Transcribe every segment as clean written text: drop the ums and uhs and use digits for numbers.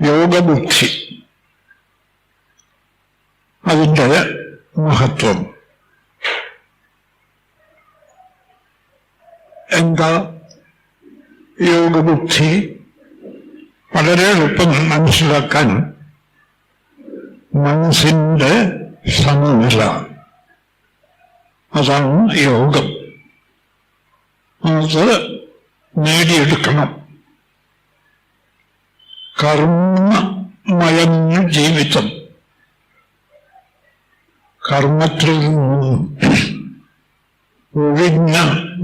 യോഗബുദ്ധി, അതിൻ്റെ മഹത്വം എന്താ? യോഗബുദ്ധി വളരെ എളുപ്പം മനസ്സിലാക്കാൻ മനസ്സിൻ്റെ സമനില, അതാണ് യോഗം. അത് നേടിയെടുക്കണം. കർമ്മമയഞ്ഞ ജീവിതം, കർമ്മത്തിൽ നിന്നും ഒഴിഞ്ഞ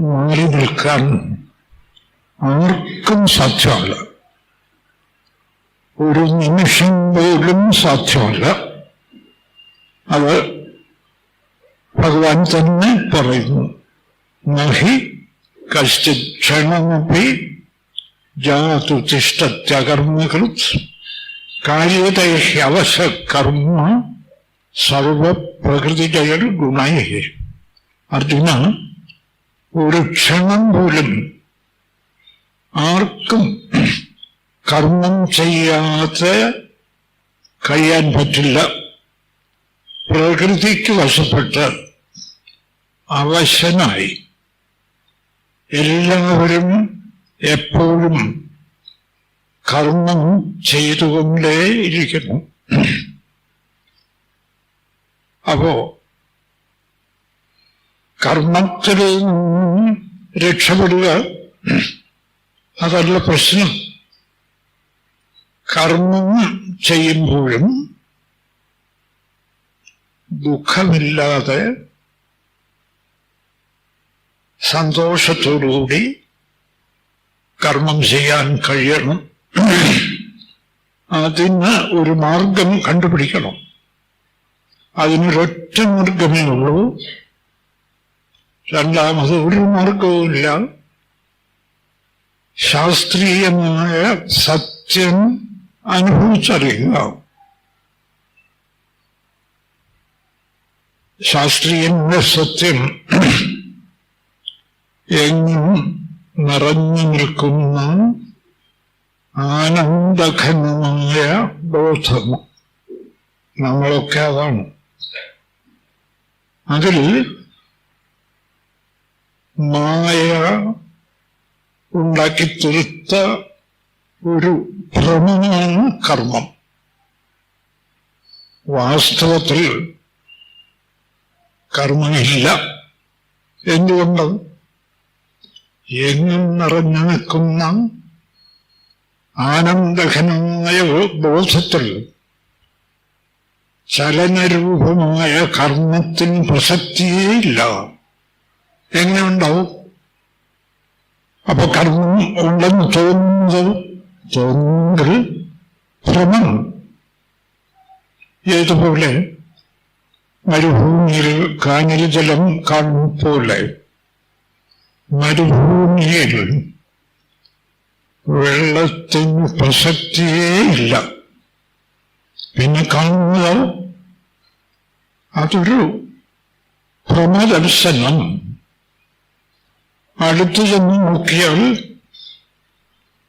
മാറി നിൽക്കാൻ ആർക്കും സാധ്യമല്ല. ഒരു നിമിഷം പോലും സാധ്യമല്ല. അത് ഭഗവാൻ തന്നെ പറയുന്നു. നഹി കശ്ചിത് ക്ഷണമപി ജാതു തിഷ്ഠത്യകർമ്മകൃത് കാര്യതൈഹ്യവശകർമ്മ സർവപ്രകൃതിജയർ ഗുണൈഃ. അർജുന, ഒരു ക്ഷണം പോലും ആർക്കും കർമ്മം ചെയ്യാതെ കഴിയാൻ പറ്റില്ല. പ്രകൃതിക്ക് വശപ്പെട്ട് അവശനായി എല്ലാവരും എപ്പോഴും കർമ്മം ചെയ്തുകൊണ്ടേയിരിക്കുന്നു. അപ്പോ കർമ്മത്തിൽ നിന്നും രക്ഷപ്പെടുക അതല്ല പ്രശ്നം. കർമ്മം ചെയ്യുമ്പോഴും ദുഃഖമില്ലാതെ സന്തോഷത്തോടുകൂടി കർമ്മം ചെയ്യാൻ കഴിയണം. അതിന് ഒരു മാർഗം കണ്ടുപിടിക്കണം. അതിനൊരൊറ്റ മാർഗമേ ഉള്ളൂ. രണ്ടാമത് ഒരു മാർഗവുമില്ല. ശാസ്ത്രീയമായ സത്യം അനുഭവിച്ചറിയുക. ശാസ്ത്രീയമായ സത്യം എങ്ങും നിറഞ്ഞു നിൽക്കുന്ന ആനന്ദഘനമായ ബോധം. നമ്മളൊക്കെ അതാണ്. അതിൽ മായ ഉണ്ടാക്കിത്തീർത്ത ഒരു ഭ്രമമാണ് കർമ്മം. വാസ്തവത്തിൽ കർമ്മമില്ല. എന്തുകൊണ്ട്? എങ്ങും നിറഞ്ഞു നിൽക്കുന്ന ആനന്ദഘനമായ ബോധത്തിൽ ചലനരൂപമായ കർമ്മത്തിന് പ്രസക്തിയേ ഇല്ല. എങ്ങനെ ഉണ്ടാവും? അപ്പൊ കർമ്മം ഉണ്ടെന്ന് തോന്നുന്നത് ഭ്രമം. ഏതുപോലെ മരുഭൂമിയിൽ കാഞ്ഞിൽ ജലം കാണും പോലെ മരുഭൂമിയിൽ വെള്ളത്തിന് പ്രസക്തിയേ ഇല്ല. പിന്നെ കാണുന്നത് അതൊരു ഭ്രമദർശനം. അടുത്തു ചെന്ന് നോക്കിയാൽ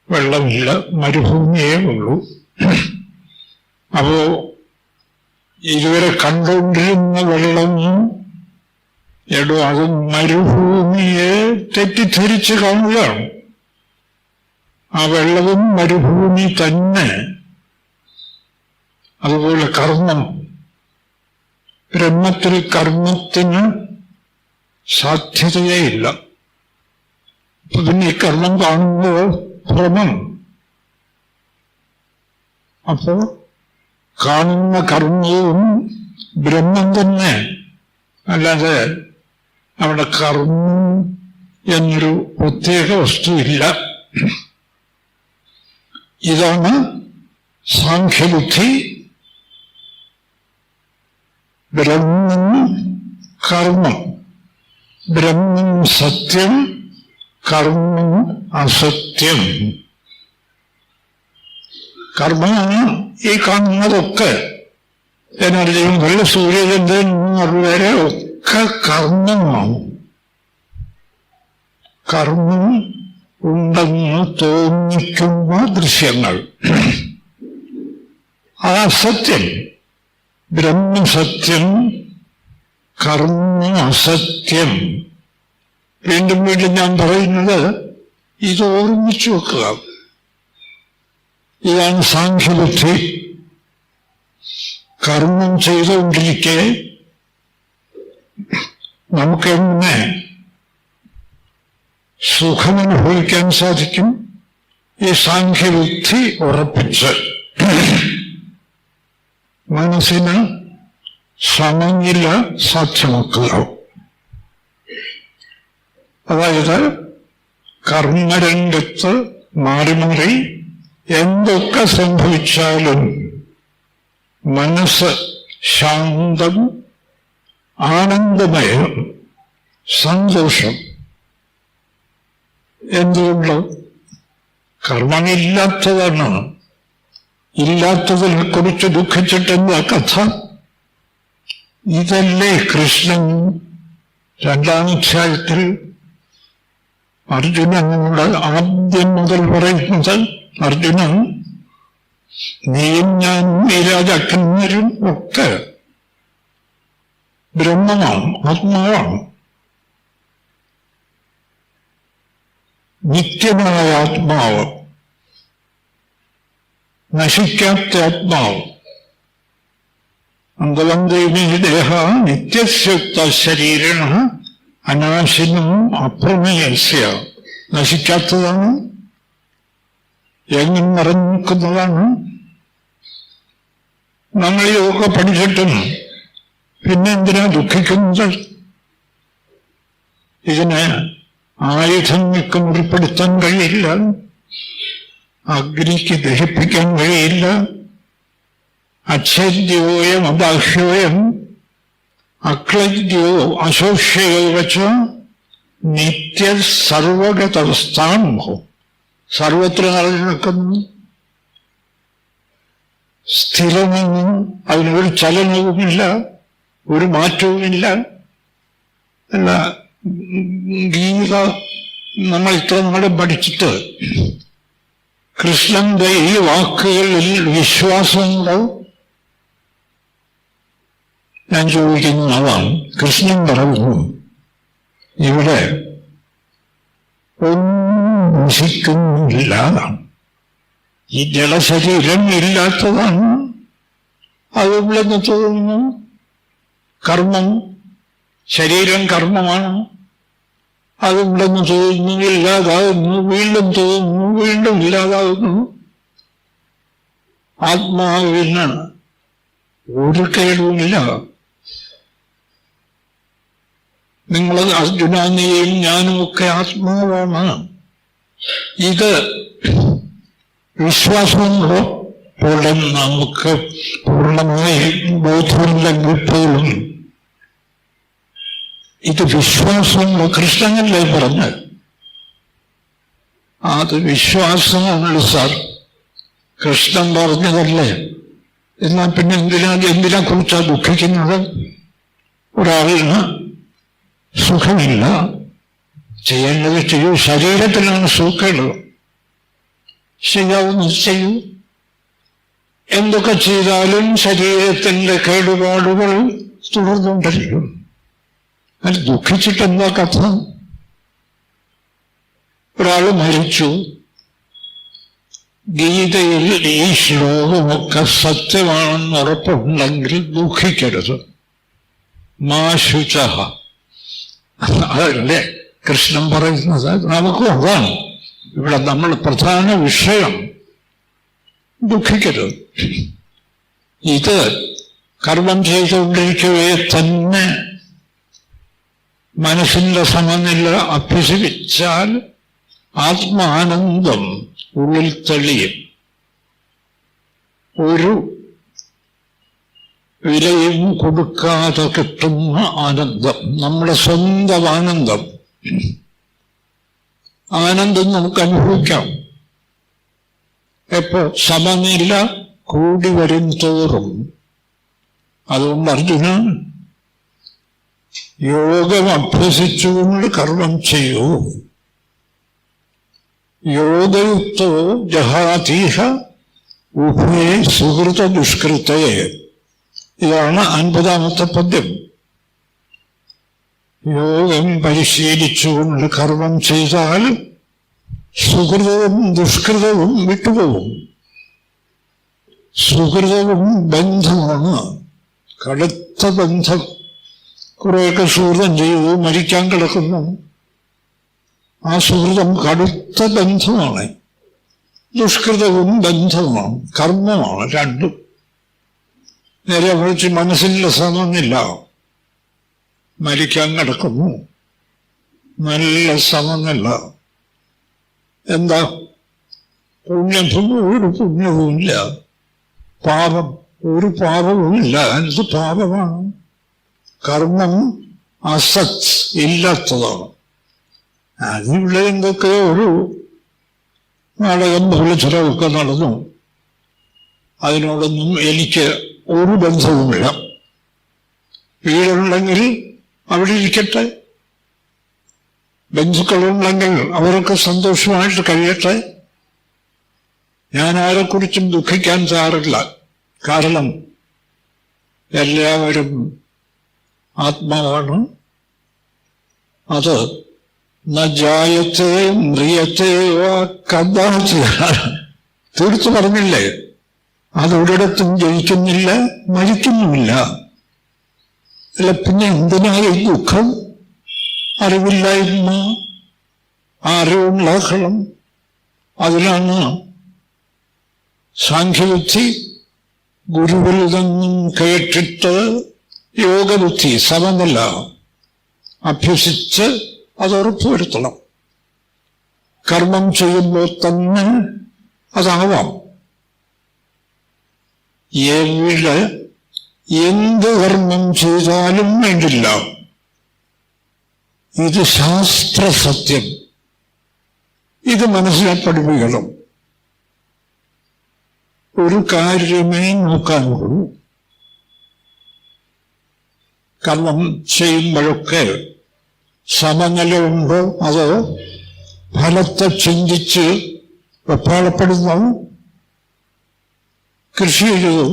വെള്ളമില്ല, മരുഭൂമിയേ ഉള്ളൂ. അപ്പോ ഇതുവരെ കണ്ടുകൊണ്ടിരുന്ന വെള്ളം അത് മരുഭൂമിയെ തെറ്റിദ്ധരിച്ച് കാണുകയാണ്. ആ വെള്ളവും മരുഭൂമി തന്നെ. അതുപോലെ കർമ്മം, ബ്രഹ്മത്തിൽ കർമ്മത്തിന് സാധ്യതയേയില്ല. പിന്നെ ഈ കർമ്മം കാണുമ്പോൾ ഭ്രമം. അപ്പോ കാണുന്ന കർമ്മവും ബ്രഹ്മം തന്നെ, അല്ലാതെ അവിടെ കർമ്മം എന്നൊരു പ്രത്യേക വസ്തുവില്ല. ഇതാണ് സാഖ്യബുദ്ധി. ബ്രഹ്മം കർമ്മം, ബ്രഹ്മം സത്യം, കർമ്മം അസത്യം. കർമ്മമാണ് ഈ കാണുന്നതൊക്കെ. എനർജിയും നല്ല സൂര്യചന്ദ്രൻ വരെ ഒക്കെ കർമ്മമാണ്. കർമ്മം ഉണ്ടെന്ന് തോന്നിക്കുന്ന ദൃശ്യങ്ങൾ. ആ സത്യം, ബ്രഹ്മസത്യം, കർമ്മ അസത്യം. വീണ്ടും വീണ്ടും ഞാൻ പറയുന്നത് ഇത് ഓർമ്മിച്ചു വെക്കുക. ഇതാണ് സാഖ്യബുദ്ധി. കർമ്മം ചെയ്തുകൊണ്ടിരിക്കെ നമുക്കെങ്ങനെ സുഖമനുഭവിക്കാൻ സാധിക്കും? ഈ സാഖ്യബുദ്ധി ഉറപ്പിച്ച് മനസ്സിന് സമനില സാധ്യമാക്കുക. അതായത് കർമ്മരംഗത്ത് മാറി മാറി എന്തൊക്കെ സംഭവിച്ചാലും മനസ്സ് ശാന്തം, ആനന്ദമയം, സന്തോഷം. എന്തുകൊണ്ട്? കർമ്മമില്ലാത്തതാണ്. ഇല്ലാത്തതിനെ കുറിച്ച് ദുഃഖിച്ചിട്ടെന്താ കഥ? ഇതല്ലേ കൃഷ്ണൻ 2-ാം അധ്യായത്തിൽ അർജുനനോട് ആദ്യം മുതൽ പറയുന്നത്? അർജുനൻ, നീയും ഞാനും ഈ രാജാക്കന്മാരും ഒക്കെ ബ്രഹ്മമാണ്, ആത്മാവാണ്. നിത്യമായ ആത്മാവ്, നശിക്കാത്ത ആത്മാവ്. അന്തവന്തേമി ദേഹ നിത്യസ്യുക്ത ശരീരണ അനാശിനം അപ്രമേയസ്യ. നശിക്കാത്തതാണ്, എങ്ങും നിറഞ്ഞു നിൽക്കുന്നതാണ്. നമ്മൾ ഇതൊക്കെ പഠിച്ചിട്ടും പിന്നെ എന്തിനാ ദുഃഖിക്കുന്നത്? ഇതിന് ആയുധങ്ങൾക്ക് മുറിപ്പെടുത്താൻ കഴിയില്ല, അഗ്നിക്ക് ദഹിപ്പിക്കാൻ കഴിയില്ല. അച്ഛേദ്യോയം അബാഹ്യോയം അക്ലദ്യോ അശോഷ്യോ വച്ച നിത്യ സർവഗതസ്ഥാനമോ. സർവത്ര നിറഞ്ഞു നിൽക്കുന്നു, സ്ഥിരമെന്നും അതിനൊരു ചലനവുമില്ല, ഒരു മാറ്റവുമില്ല. അല്ല, ഗീത നമ്മൾ ഇത്ര നാളും പഠിച്ചിട്ട് കൃഷ്ണന്റെ ഈ വാക്കുകളിൽ വിശ്വാസമുണ്ടോ? ഞാൻ ചോദിക്കുന്നത് അതാണ്. കൃഷ്ണൻ പറഞ്ഞു, ഇവിടെ ഒന്നും നശിക്കുന്നില്ല. ഈ ജലശരീരം ഇല്ലാത്തതാണ്. അതിവിടെന്ന് തോന്നുന്നു കർമ്മം, ശരീരം കർമ്മമാണ്. അതിവിടെന്ന് തോന്നുന്നു ഇല്ലാതാകുന്നു, വീണ്ടും തോന്നുന്നു, വീണ്ടും ഇല്ലാതാകുന്നു. ആത്മാവിന് ഒരു കേടുമില്ല. നിങ്ങൾ അർജുനനെയും ഞാനുമൊക്കെ ആത്മാവാണ്. ഇത് വിശ്വാസമുണ്ടോ? നമുക്ക് പൂർണ്ണമായി ബോധമില്ലെങ്കിൽ പോലും ഇത് വിശ്വാസമുണ്ടോ? കൃഷ്ണനല്ലേ പറഞ്ഞ്? അത് വിശ്വാസമാണ് സാർ, കൃഷ്ണൻ പറഞ്ഞതല്ലേ. എന്നാൽ പിന്നെ എന്തിനെ കുറിച്ചാ ദുഃഖിക്കുന്നത്? ഒരാളിന് സുഖമില്ല, ചെയ്യേണ്ടത് ചെയ്യൂ. ശരീരത്തിലാണ് സുഖമുള്ളത്, ചെയ്യാവുന്നത് ചെയ്യൂ. എന്തൊക്കെ ചെയ്താലും ശരീരത്തിന്റെ കേടുപാടുകൾ തുടർന്നുകൊണ്ടിരിക്കും. അത് ദുഃഖിച്ചിട്ടെന്താ കഥ? ഒരാൾ മരിച്ചു. ഗീതയിൽ ഈ ശ്ലോകമൊക്കെ സത്യമാണെന്ന് ഉറപ്പുണ്ടെങ്കിൽ ദുഃഖിക്കരുത്. മാ ശുചഃ, അതല്ലേ കൃഷ്ണൻ പറയുന്നത്. നമുക്കും അതാണ് ഇവിടെ നമ്മൾ പ്രധാന വിഷയം. ദുഃഖിക്കരുത്. ഇത് കർമ്മം ചെയ്തുകൊണ്ടിരിക്കവേ തന്നെ മനസ്സിന്റെ സമനില അഭ്യസിപ്പിച്ചാൽ ആത്മാനന്ദം ഉള്ളിൽ തെളിയും. ഒരു വിലയും കൊടുക്കാതെ കിട്ടുന്ന ആനന്ദം, നമ്മുടെ സ്വന്തം ആനന്ദം. ആനന്ദം നമുക്ക് അനുഭവിക്കാം. എപ്പോ? സമനില കൂടി വരും തോറും. അതുകൊണ്ട് അർജുന, യോഗം അഭ്യസിച്ചുകൊണ്ട് കർമ്മം ചെയ്യൂ. യോഗയുക്തോ ജഹാതീഹ ഉഭേ സുഹൃത ദുഷ്കൃതേ. ഇതാണ് 50-ാമത്തെ പദ്യം. യോഗം പരിശീലിച്ചുകൊണ്ട് കർമ്മം ചെയ്താൽ സുഹൃതവും ദുഷ്കൃതവും വിട്ടുപോകും. സുഹൃതവും ബന്ധമാണ്, കടുത്ത ബന്ധം. കുറേയൊക്കെ സുഹൃതം ചെയ്തു മരിക്കാൻ കിടക്കുന്നു. ആ സുഹൃതം കടുത്ത ബന്ധമാണ്. ദുഷ്കൃതവും ബന്ധമാണ്, കർമ്മമാണ്, രണ്ടും. നേരെ മറിച്ച് മനസ്സിന്റെ സമനില്ല. മരിക്കാൻ കിടക്കുന്നു, നല്ല സമനില്ല. എന്താ? പുണ്യവും ഒരു പുണ്യവുമില്ല, പാപം ഒരു പാപവുമില്ല. എന്ത് പാപമാണ്? കർമ്മം അസത്, ഇല്ലാത്തതാണ്. അതിവിടെ എന്തൊക്കെയോ ഒരു നാടകം പോലെ ചിലവൊക്കെ നടന്നു. അതിനോടൊന്നും എനിക്ക് ഒരു ബന്ധവുമില്ല. വീടുണ്ടെങ്കിൽ അവിടെ ഇരിക്കട്ടെ, ബന്ധുക്കളുണ്ടെങ്കിൽ അവരൊക്കെ സന്തോഷമായിട്ട് കഴിയട്ടെ. ഞാൻ ആരെക്കുറിച്ചും ദുഃഖിക്കാൻ തയ്യാറില്ല. കാരണം എല്ലാവരും ആത്മാവാണ്. അത് നജായത്തെ മ്രിയത്തെ കഥാച തീർത്തു പറഞ്ഞില്ലേ? അതൊരിടത്തും ജയിക്കുന്നില്ല, മരിക്കുന്നുമില്ല. അല്ല, പിന്നെ എന്തിനായി ദുഃഖം? അറിവില്ലായ്മ, അറിവുണ്ടാക്കണം. അതിലാണ് സാഖ്യബുദ്ധി ഗുരുവിൽ നിന്നും കേട്ടിട്ട് യോഗബുദ്ധി സമനില അഭ്യസിച്ച് അത് ഉറപ്പുവരുത്തണം. കർമ്മം ചെയ്യുമ്പോൾ തന്നെ അതാവാം. എവിടെ എന്ത് കർമ്മം ചെയ്താലും വേണ്ടില്ല. ഇത് ശാസ്ത്രസത്യം. ഇത് മനസ്സിലാ പഠിപ്പിക്കണം. ഒരു കാര്യമേ നോക്കാനുള്ളൂ. കർമ്മം ചെയ്യുമ്പോഴൊക്കെ സമനിലയുണ്ടോ, അതോ ഫലത്തെ ചിന്തിച്ച് വെപ്പാളപ്പെടുന്നു? കൃഷി ചെയ്തു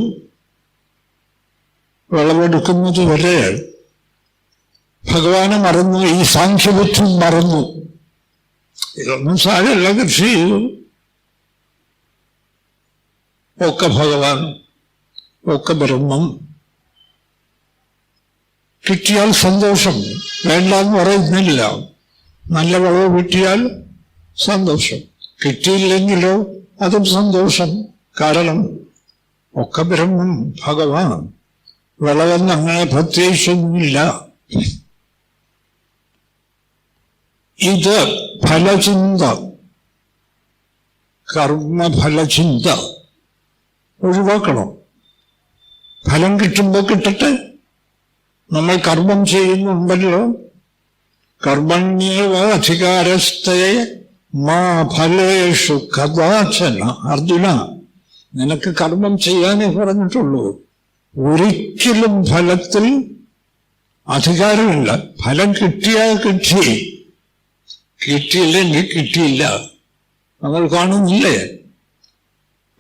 വിളവെടുക്കുന്നത് വരെ ഭഗവാനെ മറന്നു, ഈ സാഖ്യബുദ്ധി മറന്നു. ഇതൊന്നും സാരമല്ല. കൃഷി ചെയ്തു, ഒക്കെ ഭഗവാൻ, ഒക്കെ ബ്രഹ്മം. കിട്ടിയാൽ സന്തോഷം, വേണ്ടെന്ന് പറയുന്നില്ല. നല്ല വിളവ് കിട്ടിയാൽ സന്തോഷം, കിട്ടിയില്ലെങ്കിലോ അതും സന്തോഷം. കാരണം ഒക്കെ ബ്രഹ്മം, ഭഗവാൻ. വിളവെന്ന് അങ്ങനെ പ്രത്യേകിച്ചൊന്നുമില്ല. ഇത് ഫലചിന്ത, കർമ്മഫലചിന്ത ഒഴിവാക്കണം. ഫലം കിട്ടുമ്പോൾ കിട്ടട്ടെ. നമ്മൾ കർമ്മം ചെയ്യുന്നുണ്ടല്ലോ. കർമ്മണ്യേവ അധികാരസ്ഥേ മാ ഫലേഷു കഥാചന. അർജുന, നിനക്ക് കർമ്മം ചെയ്യാനേ പറഞ്ഞിട്ടുള്ളൂ. ഒരിക്കലും ഫലത്തിൽ അധികാരമില്ല. ഫലം കിട്ടിയാൽ കിട്ടി, കിട്ടിയില്ലെങ്കിൽ കിട്ടിയില്ല. നമ്മൾ കാണുന്നില്ലേ?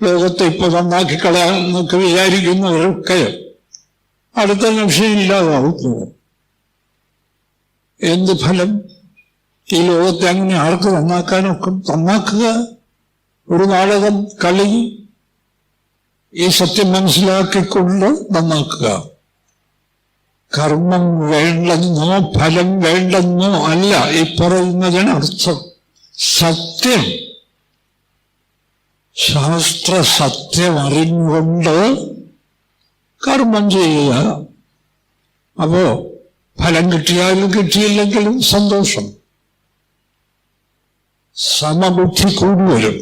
ലോകത്തെ ഇപ്പൊ നന്നാക്കി കളയാമെന്നൊക്കെ വിചാരിക്കുന്നവരൊക്കെ അടുത്ത നിമിഷം ഇല്ലാതാവുന്നു. എന്ത് ഫലം? ഈ ലോകത്തെ അങ്ങനെ ആർക്ക് നന്നാക്കാനൊക്കെ? നന്നാക്കുക ഒരു നാടകം, കളി. ഈ സത്യം മനസ്സിലാക്കിക്കൊണ്ട് നന്നാക്കുക. കർമ്മം വേണ്ടെന്നോ ഫലം വേണ്ടെന്നോ അല്ല ഈ പറയുന്നതിനർത്ഥം. സത്യം, ശാസ്ത്ര സത്യം അറിഞ്ഞുകൊണ്ട് കർമ്മം ചെയ്യുക. അപ്പോ ഫലം കിട്ടിയാലും കിട്ടിയില്ലെങ്കിലും സന്തോഷം. സമബുദ്ധി കൂടി വരും.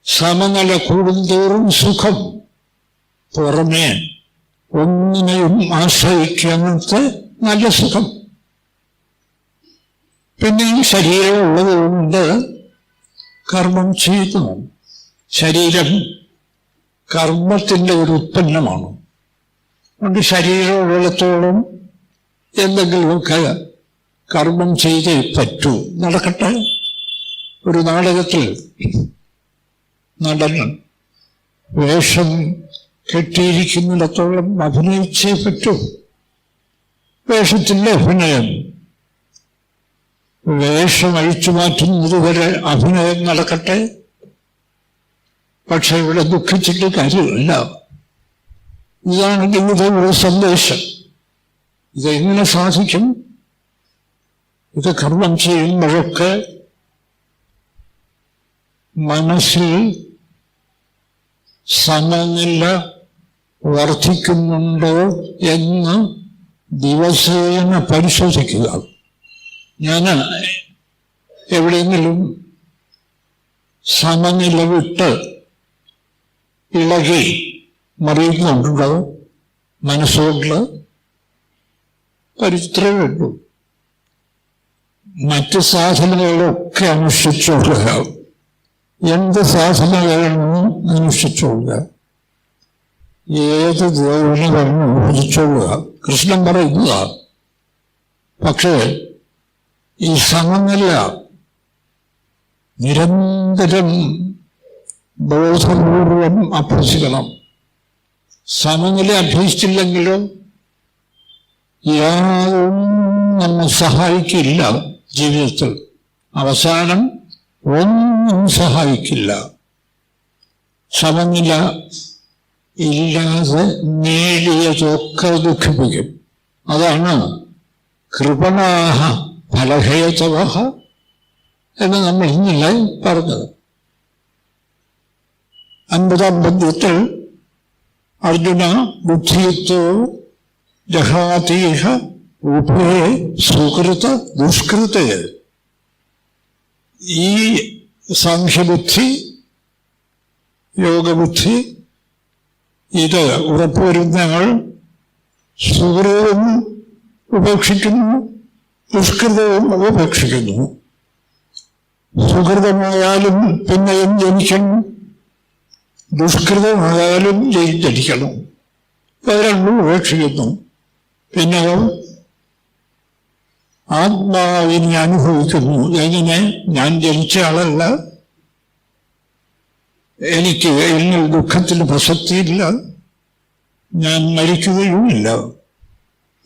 സമനില കൂടുന്തോറും സുഖം. പുറമേ ഒന്നിനെയും ആശ്രയിക്കാത്ത നല്ല സുഖം. പിന്നെ ഈ ശരീരം ഉള്ളതുകൊണ്ട് കർമ്മം ചെയ്യുന്നു. ശരീരം കർമ്മത്തിന്റെ ഒരു ഉത്പന്നമാണ്. അതുകൊണ്ട് ശരീരമുള്ളിടത്തോളം എന്തെങ്കിലുമൊക്കെ കർമ്മം ചെയ്തേ പറ്റൂ. നടക്കട്ടെ. ഒരു നാടകത്തിൽ നടൻ വേഷം കെട്ടിയിരിക്കുന്നിടത്തോളം അഭിനയിച്ചേ പറ്റൂ. വേഷത്തിൻ്റെ അഭിനയം. വേഷം അഴിച്ചു മാറ്റുന്നത് വരെ അഭിനയം നടക്കട്ടെ. പക്ഷെ ഇവിടെ ദുഃഖിച്ചിട്ട് കാര്യമില്ല. ഇതാണ് ഗീതയുടെ സന്ദേശം. ഇതെങ്ങനെ സാധിക്കും? ഇത് കർമ്മം ചെയ്യുമ്പോഴൊക്കെ മനസ്സിൽ സമനില വർദ്ധിക്കുന്നുണ്ടോ എന്ന് ദിവസേന പരിശോധിക്കുക. ഞാൻ എവിടെയെങ്കിലും സമനില വിട്ട് ഇളകി മറിയുന്നുണ്ടോ മനസ്സുകൊണ്ട്? പരിത്രേ വേണ്ടു. മറ്റ് സാധനങ്ങളൊക്കെ അനുഷ്ഠിച്ചോളുക. എന്ത് സാധനಗಳನ್ನು അനുഷ്ഠിച്ചോളുക, ഏത് ദേവനുകളും ഭജിച്ചോളുക. കൃഷ്ണൻ പറയുക. പക്ഷേ ഈ സമനില നിരന്തരം ബോധപൂർവം അഭ്യസിക്കണം. സമനില അഭ്യസിച്ചില്ലെങ്കിലോ യാതൊന്നും നമ്മെ സഹായിക്കില്ല. ജീവിതത്തിൽ അവസാനം ഒന്നും സഹായിക്കില്ല. സമനില ഇല്ലാതെ നേടിയതൊക്കെ ദുഃഖിപ്പിക്കും. അതാണ് കൃപണാഹ ഫലഹേതവഃ എന്ന് നമ്മൾ ഇന്നലെ പറഞ്ഞത്. 50-ാം പദ്യത്തിൽ അർജുന ബുദ്ധിയുക്തോ ജഹാതീഹ ഉഭേ സുകൃത ദുഷ്കൃത. ഈ സാംഖ്യബുദ്ധി, യോഗബുദ്ധി, ഇത് ഉറപ്പുവരുന്നയാൾ സുഹൃതവും ഉപേക്ഷിക്കുന്നു, ദുഷ്കൃതവും ഉപേക്ഷിക്കുന്നു. സുഹൃതമായാലും പിന്നെയും ജനിക്കണം, ദുഷ്കൃതമായാലും ജനിക്കണം. അത് രണ്ടും ഉപേക്ഷിക്കുന്നു. പിന്നെയോ ആത്മാവിനെ അനുഭവിക്കുന്നു. എങ്ങനെ? ഞാൻ ജനിച്ച ആളല്ല, എനിക്ക് എന്നിൽ ദുഃഖത്തിന് പ്രസക്തിയില്ല, ഞാൻ മരിക്കുകയുമില്ല.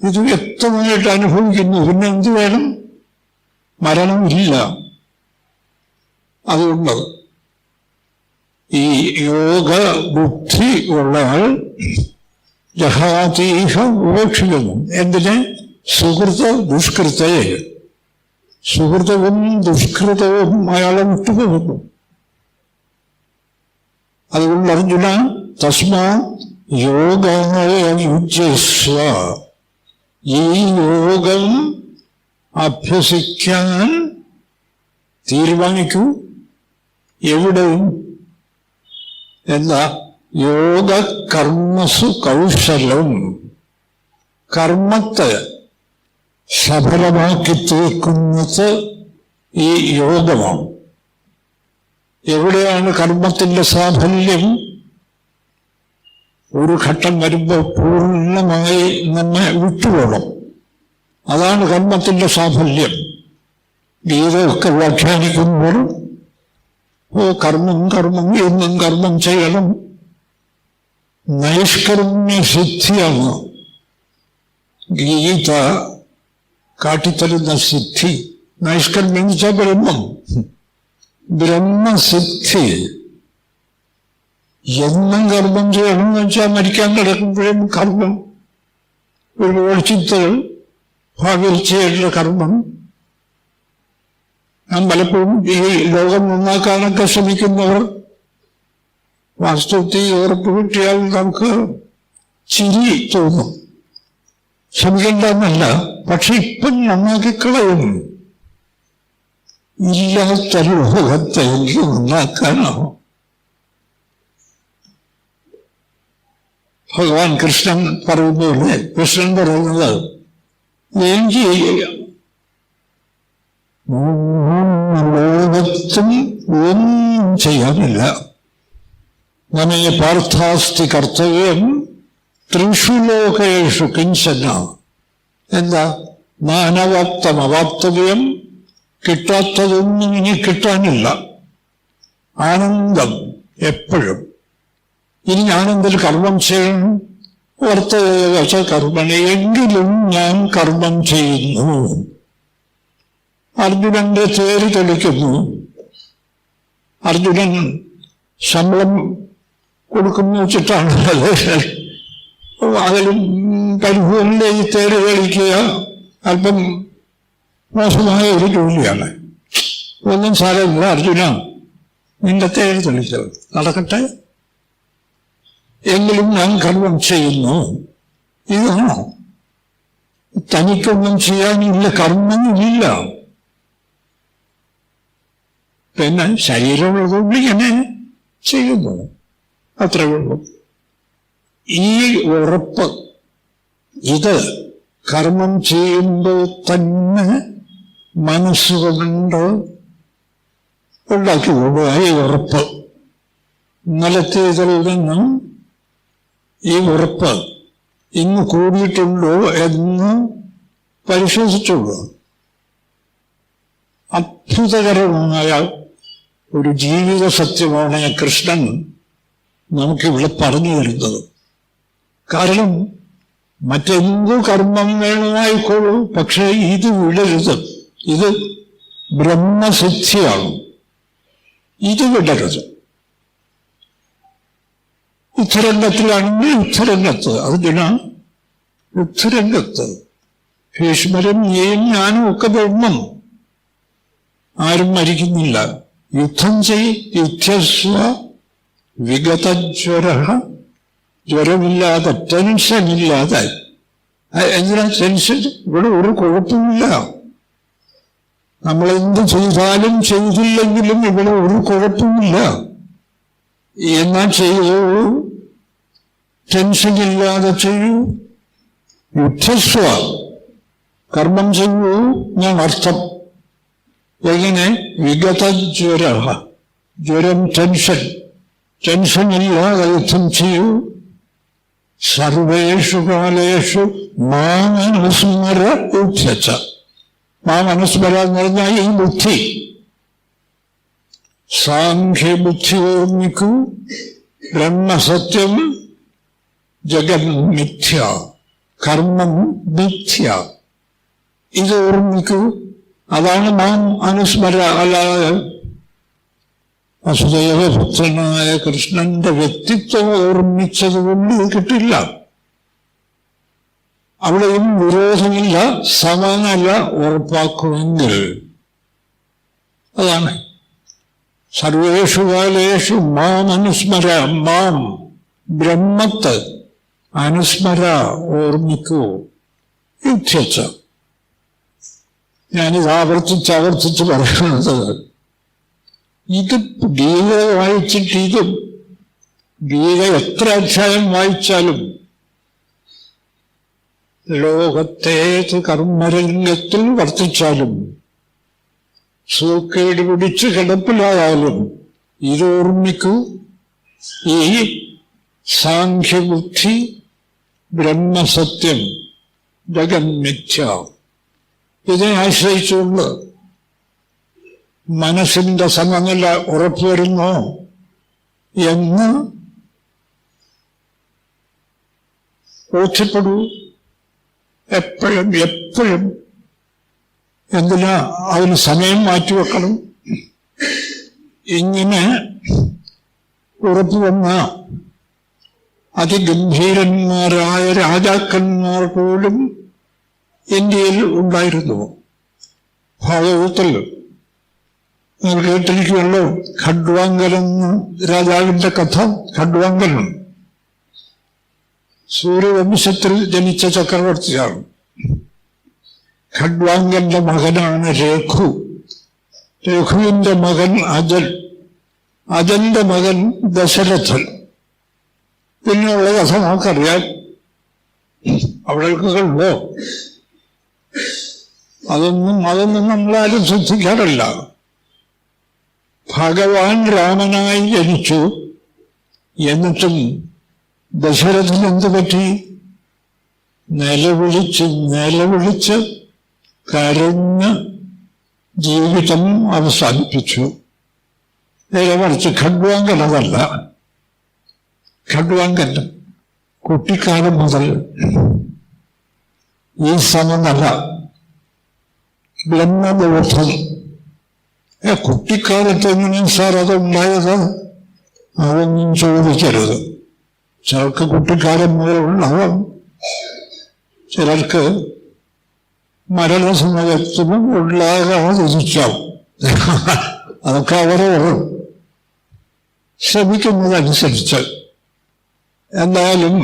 ഇത് വ്യക്തമായിട്ട് അനുഭവിക്കുന്നു. പിന്നെ എന്ത് വേണം? മരണമില്ല. അതുകൊണ്ട് ഈ യോഗ ബുദ്ധി ഉള്ളയാൾ ജഹാതീഹ ഉപേക്ഷിക്കുന്നു. എന്തിനെ? സുഹൃത ദുഷ്കൃതയെ. സുഹൃതവും ദുഷ്കൃതവും അയാളെ വിട്ടുപോകുന്നു. അതുകൊണ്ട് അർജുന തസ്മാ യോഗായ യുജ്യസ്വ. ഈ യോഗം അഭ്യസിക്കാൻ തീരുമാനിക്കൂ. എവിടെ? എന്താ? യോഗ കർമ്മസു കൗശലം. കർമ്മത്തെ സഫലമാക്കി തീർക്കുന്നത് ഈ യോഗമാണ്. എവിടെയാണ് കർമ്മത്തിന്റെ സാഫല്യം? ഒരു ഘട്ടം വരുമ്പോൾ പൂർണ്ണമായി നമ്മെ വിട്ടുപോകണം. അതാണ് കർമ്മത്തിന്റെ സാഫല്യം. ഗീതയൊക്കെ വ്യാഖ്യാനിക്കുമ്പോൾ കർമ്മം കർമ്മം എന്നും കർമ്മം ചെയ്യണം. നൈഷ്കർമ്മ്യ സിദ്ധിയാണ് ഗീത കാട്ടിത്തരുന്ന സിദ്ധി. നൈഷ്കർമ്മ്യം വെച്ചാൽ ബ്രഹ്മം, ബ്രഹ്മസിദ്ധി. എന്നും കർമ്മം ചെയ്യണമെന്ന് വെച്ചാൽ മരിക്കാൻ കിടക്കുമ്പോഴും കർമ്മം, ഒരുപാട് ചിന്തകൾ, ഭാവിയിൽ ചെയ്യേണ്ട കർമ്മം. ഞാൻ പലപ്പോഴും ഈ ലോകം നന്നാക്കാനൊക്കെ ശ്രമിക്കുന്നവർ വാസ്തവത്തിൽ ഉറപ്പ് കിട്ടിയാൽ നമുക്ക് ചിരി തോന്നും. ശ്രമിക്കേണ്ടെന്നല്ല, പക്ഷെ ഇപ്പം നന്നാക്കിക്കളയും. ഇല്ലാത്ത ലോകത്തെ നന്നാക്കാനോ? ഭഗവാൻ കൃഷ്ണൻ പറയുന്നത്, കൃഷ്ണൻ പറയുന്നത് എനിക്ക് ലോകത്തും ഒന്നും ചെയ്യാനില്ല. നമേ പാർത്ഥാസ്തി കർത്തവ്യം ത്രിഷു ലോകേഷു കിഞ്ചന. എന്താ? നാനവാപ്തം അവാപ്തവ്യം. കിട്ടാത്തതൊന്നും ഇനി കിട്ടാനില്ല. ആനന്ദം എപ്പോഴും. ഇനി ഞാനെന്തൊരു കർമ്മം ചെയ്യണം? വർത്തക കർമ്മണി, എങ്കിലും ഞാൻ കർമ്മം ചെയ്യുന്നു. അർജുനന്റെ തേര് തെളിക്കുന്നു. അർജുനൻ ശമ്പളം കൊടുക്കുന്നു വെച്ചിട്ടാണ് അതിലും പരിഭൂമിന്റെ ഈ തേര് തെളിക്കുക അല്പം മോശമായ ഒരു ജോലിയാണ്. ഒന്നും സാരമില്ല അർജുന, നിന്റെ തേര് തെളിച്ചത് നടക്കട്ടെ, എങ്കിലും ഞാൻ കർമ്മം ചെയ്യുന്നു. ഇതാണോ? തനിക്കൊന്നും ചെയ്യാനില്ല, കർമ്മമില്ല. പിന്നെ ശരീരമുള്ളതുകൊണ്ട് ഇങ്ങനെ ചെയ്യുന്നു, അത്രേ ഉള്ളൂ. ഈ ഉറപ്പ് ഇത് കർമ്മം ചെയ്യുമ്പോൾ തന്നെ മനസ്സുകൊണ്ട് ഉണ്ടാക്കിക്കൊള്ളുക. ഈ ഉറപ്പ് ഇന്നലത്തേതിൽ നിന്നും ഈ ഉറപ്പ് ഇന്ന് കൂടിയിട്ടുണ്ടോ എന്ന് പരിശോധിച്ചുള്ളൂ. അത്ഭുതകരമായ ഒരു ജീവിത സത്യമാണ് കൃഷ്ണൻ നമുക്കിവിടെ പറഞ്ഞു തരുന്നത്. കാരണം മറ്റെന്തു കർമ്മം വേണമായിക്കോളൂ, പക്ഷേ ഇത് വിടരുത്. ഇത് ബ്രഹ്മസിദ്ധിയാണ്, ഇത് വിടരുത്. യുദ്ധരംഗത്തിലാണെങ്കിൽ യുദ്ധരംഗത്ത്, അതിനാ യുദ്ധരംഗത്ത് ഭീഷ്മരും നീയും ഞാനും ഒക്കെ ബ്രഹ്മം, ആരും മരിക്കുന്നില്ല. യുദ്ധം യുദ്ധസ്വ വിഗതജ്വര, ജ്വരമില്ലാതെ ടെൻഷനില്ലാതെ. എന്തിനാ ടെൻഷൻ? ഇവിടെ ഒരു കുഴപ്പമില്ല. നമ്മളെന്ത് ചെയ്താലും ചെയ്തില്ലെങ്കിലും ഇവിടെ ഒരു കുഴപ്പമില്ല. എന്നാൽ ചെയ്യൂ, ടെൻഷനില്ലാതെ ചെയ്യൂ. യുദ്ധസ്വ, കർമ്മം ചെയ്യൂ ഞാൻ അർത്ഥം. എങ്ങനെ? വിഗതജ്വര, ജ്വരം ടെൻഷനില്ലാതെ യുദ്ധം ചെയ്യൂ. സർവേഷു കാലേഷു മാമനുസ്മര യുദ്ധച്ച. മാമനുസ്മര എന്ന് പറഞ്ഞാൽ ഈ ബുദ്ധി, സാഖ്യബുദ്ധി ഓർമ്മിക്കൂ. ബ്രഹ്മസത്യം, ജഗൻ മിഥ്യ, കർമ്മം മിഥ്യ. ഇത് ഓർമ്മിക്കൂ. അതാണ് മാം അനുസ്മര. അല്ലാതെ വസുദേവപുത്രനായ കൃഷ്ണന്റെ വ്യക്തിത്വം ഓർമ്മിച്ചത് കൊണ്ട് ഇത് കിട്ടില്ല. അവിടെയും വിരോധമില്ല, സമനല്ല. ഉറപ്പാക്കുമെങ്കിൽ അതാണ് സർവേഷു കാലേഷു മാം അനുസ്മര. മാം ബ്രഹ്മത്ത് അനുസ്മര, ഓർമ്മിക്കൂ. യുദ്ധച്ച. ഞാനിത് ആവർത്തിച്ച് പറയുന്നത്, ഇത് ഗീത വായിച്ചിട്ട്, ഇതും ഗീത എത്ര അധ്യായം വായിച്ചാലും ലോകത്തേത് കർമ്മരംഗത്തിൽ വർത്തിച്ചാലും സൂക്കേട് പിടിച്ച് കിടപ്പിലായാലും ഇതോർമ്മിക്കൂ. ഈ സാഖ്യബുദ്ധി ബ്രഹ്മസത്യം ജഗന്മിഥ്യ, ഇതിനെ ആശ്രയിച്ചുകൊണ്ട് മനസ്സിന്റെ സമനില ഉറപ്പുവരുന്നോ എന്ന് ബോധ്യപ്പെടൂ. എപ്പോഴും എന്തിനാ അതിന് സമയം മാറ്റിവെക്കണം? ഇങ്ങനെ ഉറപ്പു വന്ന അതിഗംഭീരന്മാരായ രാജാക്കന്മാർ പോലും ഇന്ത്യയിൽ ഉണ്ടായിരുന്നു. ഭാഗവതത്തിൽ നിങ്ങൾ കേട്ടിരിക്കുമല്ലോ, ഖഡ്വാങ്കൻ രാജാവിന്റെ കഥ. ഖഡ്വാങ്കൻ സൂര്യവംശത്തിൽ ജനിച്ച ചക്രവർത്തിയാണ്. ഖഡ്വാങ്കന്റെ മകനാണ് രഘു. രഘുവിന്റെ മകൻ അജൽ, അജന്റെ മകൻ ദശരഥൻ. പിന്നെയുള്ള കഥ നമുക്കറിയാം. അവിടേക്കുണ്ടോ? അതൊന്നും നമ്മളാരും ശ്രദ്ധിക്കാറില്ല. ഭഗവാൻ രാമനായി ജനിച്ചു. എന്നിട്ടും ദശരഥന് എന്ത് പറ്റി? നിലവിളിച്ച് കരഞ്ഞ് ജീവിതം അവസാനിപ്പിച്ചു. നേരെ മറിച്ച് ഖഡ്വാങ്കൻ അതല്ല. ഖഡ്വാങ്കൻ കുട്ടിക്കാലം മുതൽ ഈ സമനില ബ്രഹ്മബോധം കുട്ടിക്കാലത്ത് എങ്ങനെയും സാർ അതുണ്ടായത് അതൊന്നും ചോദിക്കരുത്. ചിലർക്ക് കുട്ടിക്കാലം മുതൽ ഉണ്ടാവാം, ചിലർക്ക് മരണസമയത്തും ഉണ്ടാകാതിരിക്കാം. അതൊക്കെ അവരവർ ശ്രമിക്കുന്നതനുസരിച്ച്. എന്തായാലും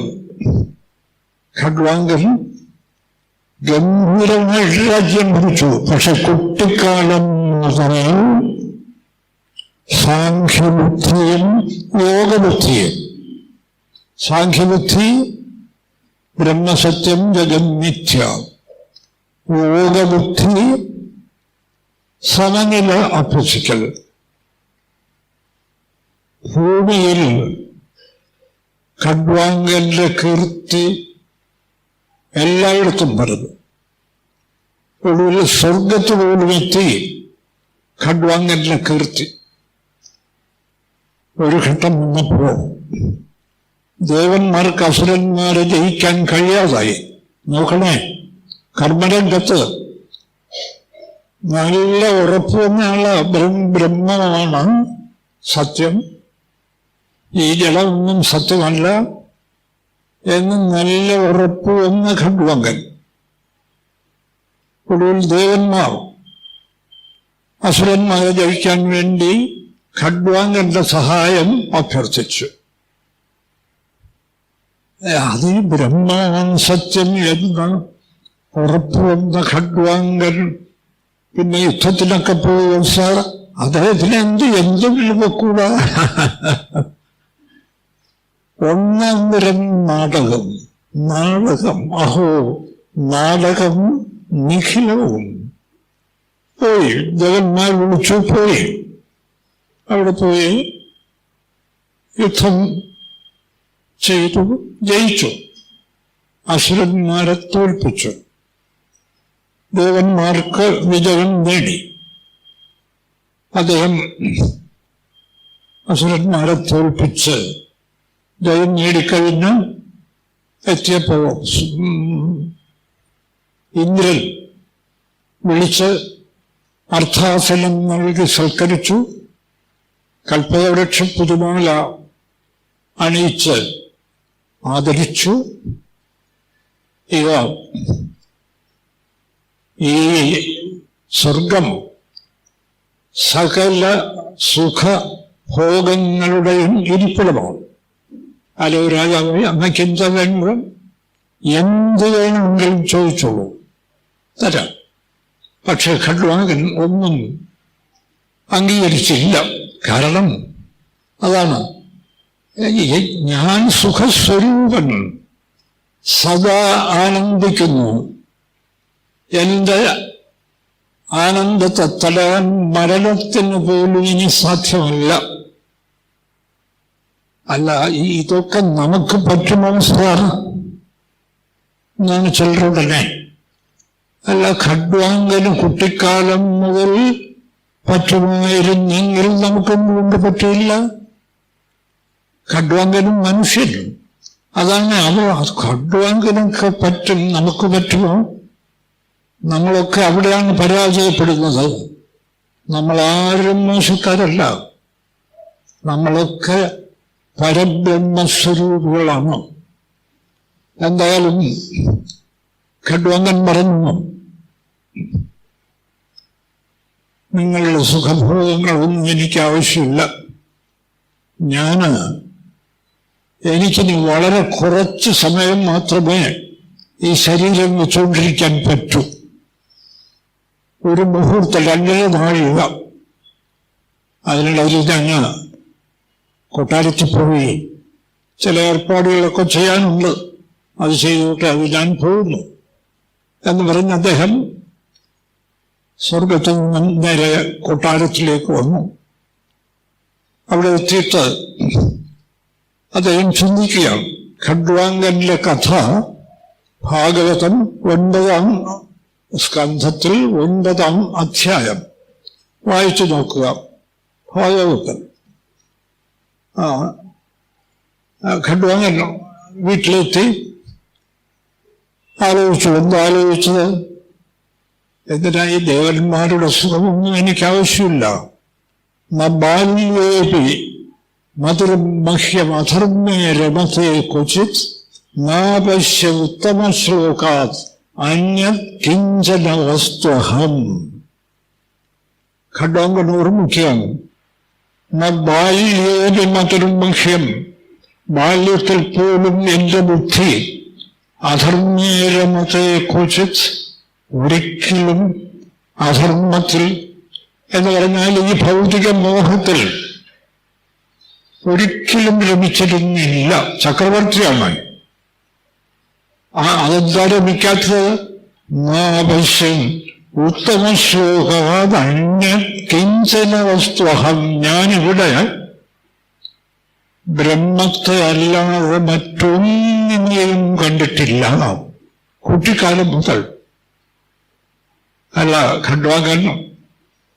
ഖഡ്വാങ്കൻ ഗംഭീരമായിട്ട് രാജ്യം ഭരിച്ചു. പക്ഷെ കുട്ടിക്കാലം മുതൽ സാഖ്യബുദ്ധിയും യോഗബുദ്ധിയും, സാഖ്യബുദ്ധി ബ്രഹ്മസത്യം ജഗന്മിഥ്യ, യോഗബുദ്ധി സമനില അഭ്യസിക്കൽ. ഭൂമിയിൽ ഖഡ്വാങ്കന്റെ കീർത്തി എല്ലായിടത്തും പറഞ്ഞു. ഒടുവിൽ സ്വർഗത്ത് പോലും എത്തി ഖഡ്വാങ്കന്റെ കീർത്തി. ഒരു ഘട്ടം വന്നപ്പോ ദേവന്മാർക്ക് അസുരന്മാരെ ജയിക്കാൻ കഴിയാതായി. നോക്കണേ, കർമ്മരംഗത്ത് നല്ല ഉറപ്പ് വന്നയാള ബ്രഹ്മമാണ് സത്യം, ഈ ജലമൊന്നും സത്യമല്ല എന്ന് നല്ല ഉറപ്പ് വന്ന ഖഡ്വാങ്കൻ. ഒടുവിൽ ദേവന്മാർ അസുരന്മാരെ ജയിക്കാൻ വേണ്ടി ഖഡ്വാങ്കന്റെ സഹായം അഭ്യർത്ഥിച്ചു. അത് ബ്രഹ്മമാണ് സത്യം എന്ന് ഉറപ്പ് വന്ന ഖഡ്വാങ്കൻ പിന്നെ യുദ്ധത്തിനൊക്കെ പോയി സാർ അദ്ദേഹത്തിന് എന്തെങ്കിലും വെക്കൂടാ. ഒന്നാം തരം നാടകം, അഹോ നാടകം നിഖിലവും. പോയി ദേവന്മാർ വിളിച്ചു, പോയി അവിടെ പോയി യുദ്ധം ചെയ്തു, ജയിച്ചു, അസുരന്മാരെ തോൽപ്പിച്ചു, ദേവന്മാർക്ക് വിജയം നേടി. അദ്ദേഹം അസുരന്മാരെ തോൽപ്പിച്ച് ജയം നേടിക്കഴിഞ്ഞ് എത്തിയപ്പോ ഇന്ദ്രൻ വിളിച്ച് അർത്ഥാസനം നൽകി സൽക്കരിച്ചു. കൽപ്പവൃക്ഷ പുതുമാല അണിയിച്ച് ആദരിച്ചു. ഇവ ഈ സ്വർഗം സകല സുഖഭോഗങ്ങളുടെയും ഇരിപ്പിടമാണ്. അല്ലോ രാജാവ്, അങ്ങക്ക് എന്താ വേണം, എന്ത് വേണമെങ്കിലും ചോദിച്ചോളൂ, തരാം. പക്ഷെ ഖഡ്വാങ്കൻ ഒന്നും അംഗീകരിച്ചില്ല. കാരണം അതാണ്, ഞാൻ സുഖസ്വരൂപൻ, സദാ ആനന്ദിക്കുന്നു. എന്റെ ആനന്ദത്തെ തടയാൻ മരണത്തിന് പോലും ഇനി സാധ്യമല്ല. അല്ല, ഇതൊക്കെ നമുക്ക് പറ്റുമോ സാർ എന്നാണ് ചിലരുടനെ. അല്ല, ഖഡ്വാങ്കന് കുട്ടിക്കാലം മുതൽ പറ്റുമായിരുന്നെങ്കിൽ നമുക്കൊന്നുകൊണ്ട് പറ്റില്ല. ഖഡ്വാങ്കനും മനുഷ്യനും അതാണ്. ഖഡ്വാങ്കനൊക്കെ പറ്റും, നമുക്ക് പറ്റുമോ? നമ്മളൊക്കെ അവിടെയാണ് പരാജയപ്പെടുന്നത്. നമ്മളാരും മോശക്കാരല്ല, നമ്മളൊക്കെ പരബ്രഹ്മസ്വരൂപികളാണ്. എന്തായാലും ഖഡ്വാങ്കൻ പറഞ്ഞു, നിങ്ങളുടെ സുഖഭോഗങ്ങളൊന്നും എനിക്ക് ആവശ്യമില്ല. എനിക്കിനി വളരെ കുറച്ച് സമയം മാത്രമേ ഈ ശരീരം വെച്ചുകൊണ്ടിരിക്കാൻ പറ്റൂ. ഒരു മുഹൂർത്തം, 2 നാഴിക. അതിനിടയിൽ ഞാൻ കൊട്ടാരത്തിൽ പോയി ചില ഏർപ്പാടുകളൊക്കെ ചെയ്യാനുണ്ട്, അത് ചെയ്തോട്ടെ, അത് ഞാൻ പോകുന്നു എന്ന് പറഞ്ഞ് അദ്ദേഹം സ്വർഗത്തിൽ നിന്നും നേരെ കൊട്ടാരത്തിലേക്ക് വന്നു. അവിടെ എത്തിയിട്ട് അദ്ദേഹം ചിന്തിക്കുകയാണ്. ഖഡ്വാങ്കന്റെ കഥ ഭാഗവതം 9-ാം സ്കന്ധത്തിൽ 9-ാം അധ്യായം വായിച്ചു നോക്കുക. ഭാഗവതം ഖഡ്വാങ്കൻ വീട്ടിലെത്തി. എന്താലോചിച്ചത്? എന്തിനാ ഈ ദേവന്മാരുടെ സുഖമൊന്നും എനിക്ക് ആവശ്യമില്ല. ബാല്യേപി മധുരം മഹ്യം അധർമ്മേ രമത്തെ ക്വചിത് നാപശ്യ ഉത്തമശ്ലോകാത് അന്യത് കിഞ്ചന വസ്തുഹം. ഖഡ്വാങ്കൻ ഓർമ്മിക്കുകയാണ്. ബാല്യേപി മധുരം മഹ്യം, ബാല്യത്തിൽ പോലും എന്റെ ബുദ്ധി അധർമ്മേ രമത്തെ ക്വചിത്, ഒരിക്കലും അധർമ്മത്തിൽ എന്ന് പറഞ്ഞാൽ ഈ ഭൗതിക മോഹത്തിൽ ഒരിക്കലും രമിച്ചിരുന്നില്ല. ചക്രവർത്തിയാണ്. അതെന്താ രമിക്കാത്തത്? നാവശ്യം ഉത്തമശ്ലോകാത് അന്യ കിഞ്ചന വസ്തുഹം. ഞാനിവിടെ ബ്രഹ്മത്തെ അല്ലാതെ മറ്റൊന്നിനെയും കണ്ടിട്ടില്ല. കുട്ടിക്കാലം മുതൽ. അല്ല, ഖഡ്വാങ്കൻ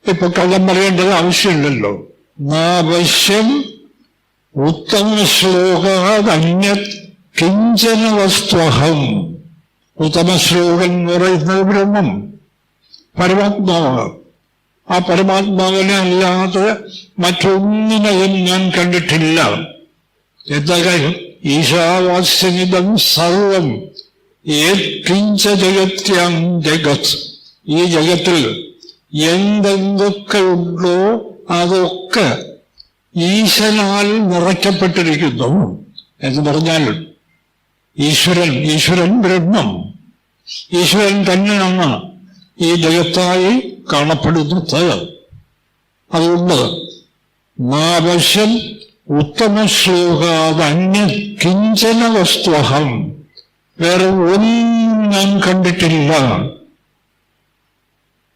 ഇപ്പൊ കള്ളം പറയേണ്ടത് ആവശ്യമില്ലല്ലോ. നാവശ്യം ഉത്തമശ്ലോകാത് അന്യത് കിഞ്ചന വസ്തുഹം. ഉത്തമശ്ലോകൻ എന്ന് പറയുന്നത് ബ്രഹ്മം, പരമാത്മാവ്. ആ പരമാത്മാവിനെ അല്ലാതെ മറ്റൊന്നിനെയും ഞാൻ കണ്ടിട്ടില്ല. എന്താ കാര്യം? ഈശാവാസ്യമിതം സർവം യേത്കിഞ്ച ജഗത്യാം ജഗത്. ഈ ജഗത്തിൽ എന്തെന്തൊക്കെ ഉണ്ടോ അതൊക്കെ ഈശ്വരനാൽ നിറയ്ക്കപ്പെട്ടിരിക്കുന്നു എന്ന് പറഞ്ഞാൽ ഈശ്വരൻ ബ്രഹ്മം, ഈശ്വരൻ തന്നെയാണ് ഈ ജഗത്തായി കാണപ്പെടുന്നത്. അതുകൊണ്ട് നാവശ്യം ഉത്തമശ്ലോകാത് അന്യ കിഞ്ചന വസ്തുഹം. വേറെ ഒന്നും ഞാൻ കണ്ടിട്ടില്ല.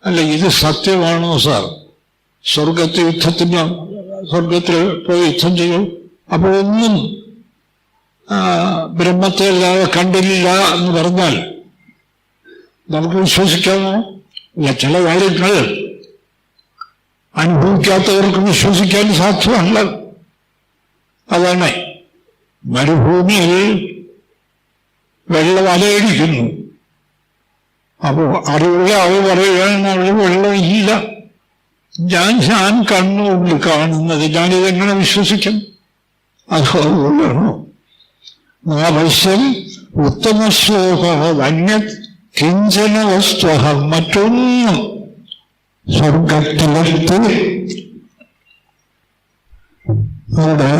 അല്ല, ഇത് സത്യമാണോ സാർ? സ്വർഗത്തിൽ പോയി യുദ്ധം ചെയ്യും, അപ്പോഴൊന്നും ബ്രഹ്മത്തെ അല്ലാതെ കണ്ടില്ല എന്ന് പറഞ്ഞാൽ നമുക്ക് വിശ്വസിക്കാമോ? ഇല്ല. ചില കാര്യങ്ങൾ അനുഭവിക്കാത്തവർക്ക് വിശ്വസിക്കാൻ സാധ്യമല്ല. അതാണ് മരുഭൂമിയിൽ വെള്ളം അലയടിക്കുന്നു. അപ്പോ അറിവുള്ള ആൾ പറയുകയാണ് അവിടെ വെള്ളമില്ല. ഞാൻ കണ്ണുകൊണ്ട് കാണുന്നത്, ഞാനിതെങ്ങനെ വിശ്വസിക്കും? അതുകൊണ്ടാണോ? നാവശ്യം ഉത്തമശ്ലോകാത് അന്യത് കിഞ്ചന വസ്തുഹം. മറ്റൊന്നും സ്വർഗത്തിലെത്തി അവിടെ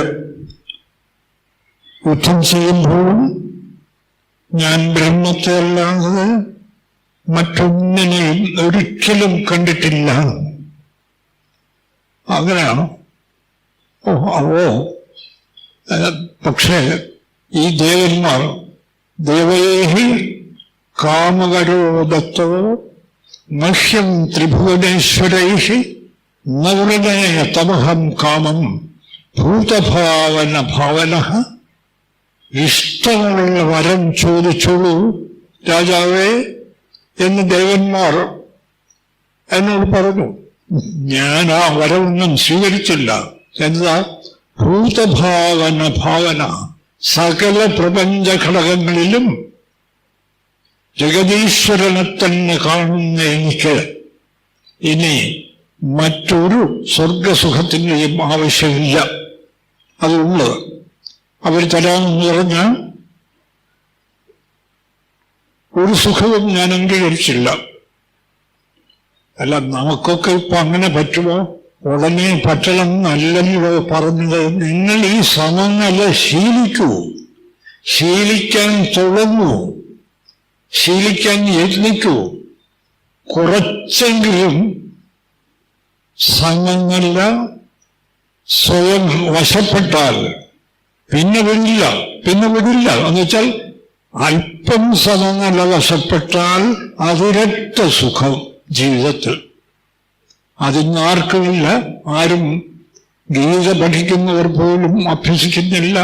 യുദ്ധം ചെയ്യുമ്പോഴും ഞാൻ ബ്രഹ്മത്തെ അല്ലാതെ മറ്റൊന്നിനെയും ഒരിക്കലും കണ്ടിട്ടില്ല. അങ്ങനെയാണോ? പക്ഷേ ഈ ദേവന്മാർ ദേവൈഹി കാമകരോ ദത്തോ മഹ്യം ത്രിഭുവനേശ്വരൈഹി നവൃണേ തമഹം കാമം ഭൂതഭാവന ഭാവനഃ. ഇഷ്ടമുള്ള വരം ചോദിച്ചോളൂ രാജാവേ എന്ന് ദേവന്മാർ എന്നോട് പറഞ്ഞു. ഞാൻ ആ വരമൊന്നും സ്വീകരിച്ചില്ല. എന്താ? ഭൂതഭാവന ഭാവന. സകല പ്രപഞ്ച ഘടകങ്ങളിലും ജഗദീശ്വരനെ തന്നെ കാണുന്ന എനിക്ക് ഇനി മറ്റൊരു സ്വർഗസുഖത്തിൻ്റെയും ആവശ്യമില്ല. അതുള്ളത് അവർ തരാമെന്ന് പറഞ്ഞാൽ ഒരു സുഖവും ഞാൻ അംഗീകരിച്ചില്ല. അല്ല, നമുക്കൊക്കെ ഇപ്പൊ അങ്ങനെ പറ്റുമോ? ഉടനെ പറ്റണം എന്നല്ലല്ലോ പറഞ്ഞത്. നിങ്ങൾ ഈ സമനില ശീലിക്കൂ, ശീലിക്കാൻ തുടങ്ങൂ, ശീലിക്കാൻ യത്നിക്കൂ. കുറച്ചെങ്കിലും സമനില സ്വയം വശപ്പെട്ടാൽ പിന്നെ വിടില്ല. എന്ന് വെച്ചാൽ അല്പം സമനില വശപ്പെട്ടാൽ അതിരട്ട സുഖം ജീവിതത്തിൽ. അതിന്നാർക്കുമില്ല. ആരും ഗീത പഠിക്കുന്നവർ പോലും അഭ്യസിക്കുന്നില്ല.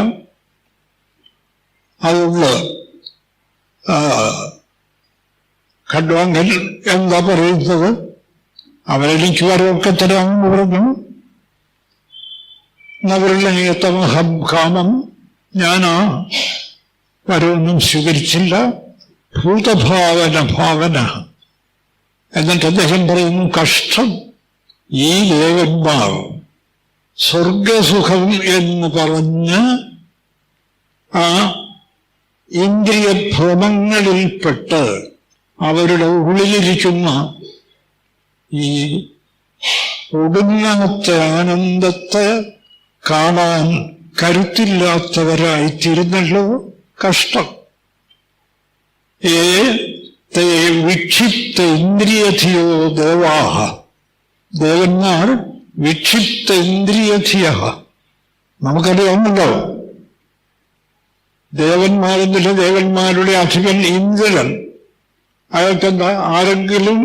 അതുകൊണ്ട് ഖഡ്വാങ്കൻ എന്താ പറയുന്നത്? അവരെനിക്ക് വരവൊക്കെ തരാമെന്ന് പറഞ്ഞു. നവൃണേതമഹം കാമം ഞാനാ വരവൊന്നും സ്വീകരിച്ചില്ല, ഭൂതഭാവന. എന്നിട്ട് അദ്ദേഹം പറയുന്നു, കഷ്ടം, ഈ ദേവന്മാർ സ്വർഗസുഖം എന്ന് പറഞ്ഞ് ആ ഇന്ദ്രിയഭ്രമങ്ങളിൽപ്പെട്ട് അവരുടെ ഉള്ളിലിരിക്കുന്ന ഈ ഒടുങ്ങാത്ത ആനന്ദത്തെ കാണാൻ കരുത്തില്ലാത്തവരായിത്തീരുന്നല്ലോ, കഷ്ടം. വിക്ഷിപ്ത ഇന്ദ്രിയധിയോ ദേവാഹ, ദേവന്മാർ വിക്ഷിപ്ത ഇന്ദ്രിയധിയ. നമുക്കറിയാമല്ലോ, ദേവന്മാരെന്നില്ല, ദേവന്മാരുടെ അധിപൻ ഇന്ദ്രൻ. അയാൾക്കെന്താ, ആരെങ്കിലും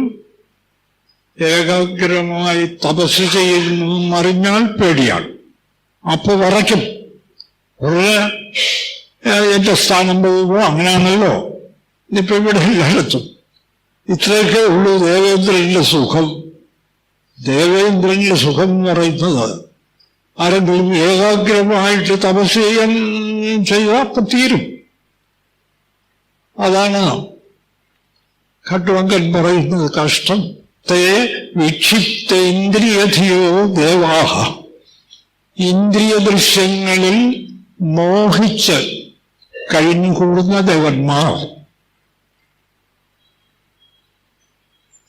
ഏകാഗ്രമായി തപസ് ചെയ്യുന്നു അറിഞ്ഞാൽ പേടിയാണ്, അപ്പൊ വിറയ്ക്കും, എന്റെ സ്ഥാനം പോകുമ്പോൾ. അങ്ങനെയാണല്ലോ ഇപ്പൊ ഇവിടെ എല്ലായിടത്തും. ഇത്രയൊക്കെ ഉള്ളൂ ദേവേന്ദ്രന്റെ സുഖം. ദേവേന്ദ്രന്റെ സുഖം എന്ന് പറയുന്നത് ആരെങ്കിലും ഏകാഗ്രമായിട്ട് തപസ് ചെയ്താൽ തീരും. അതാണ് ഖഡ്വാങ്കൻ പറയുന്നത്, കഷ്ടം. തേ വിക്ഷിപ്ത ഇന്ദ്രിയധിയോ ദേവാഹ, ഇന്ദ്രിയ ദൃശ്യങ്ങളിൽ മോഹിച്ച് കഴിഞ്ഞുകൂടുന്ന ദേവന്മാർ.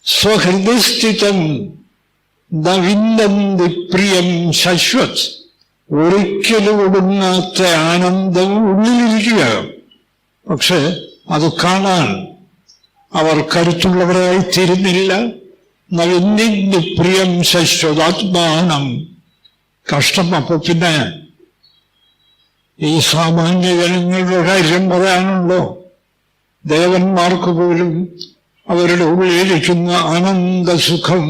സ്വഹൃദയസ്ഥിതം നവിന്ദന്തി പ്രിയം ശശ്വത്, ഒരിക്കലും ഒടുങ്ങാത്ത ആനന്ദം ഉള്ളിലിരിക്കുക. പക്ഷെ അത് കാണാൻ അവർ കരുത്തുള്ളവരായി തീരുന്നില്ല. നവിന്ദന്തി പ്രിയം ശശ്വതാത്മാനം, കഷ്ടം. അപ്പൊ പിന്നെ ഈ സാമാന്യ ജനങ്ങളുടെ കാര്യം പറയാനുണ്ടോ? ദേവന്മാർക്ക് പോലും അവരുടെ ഉള്ളിലിരിക്കുന്ന ആനന്ദസുഖം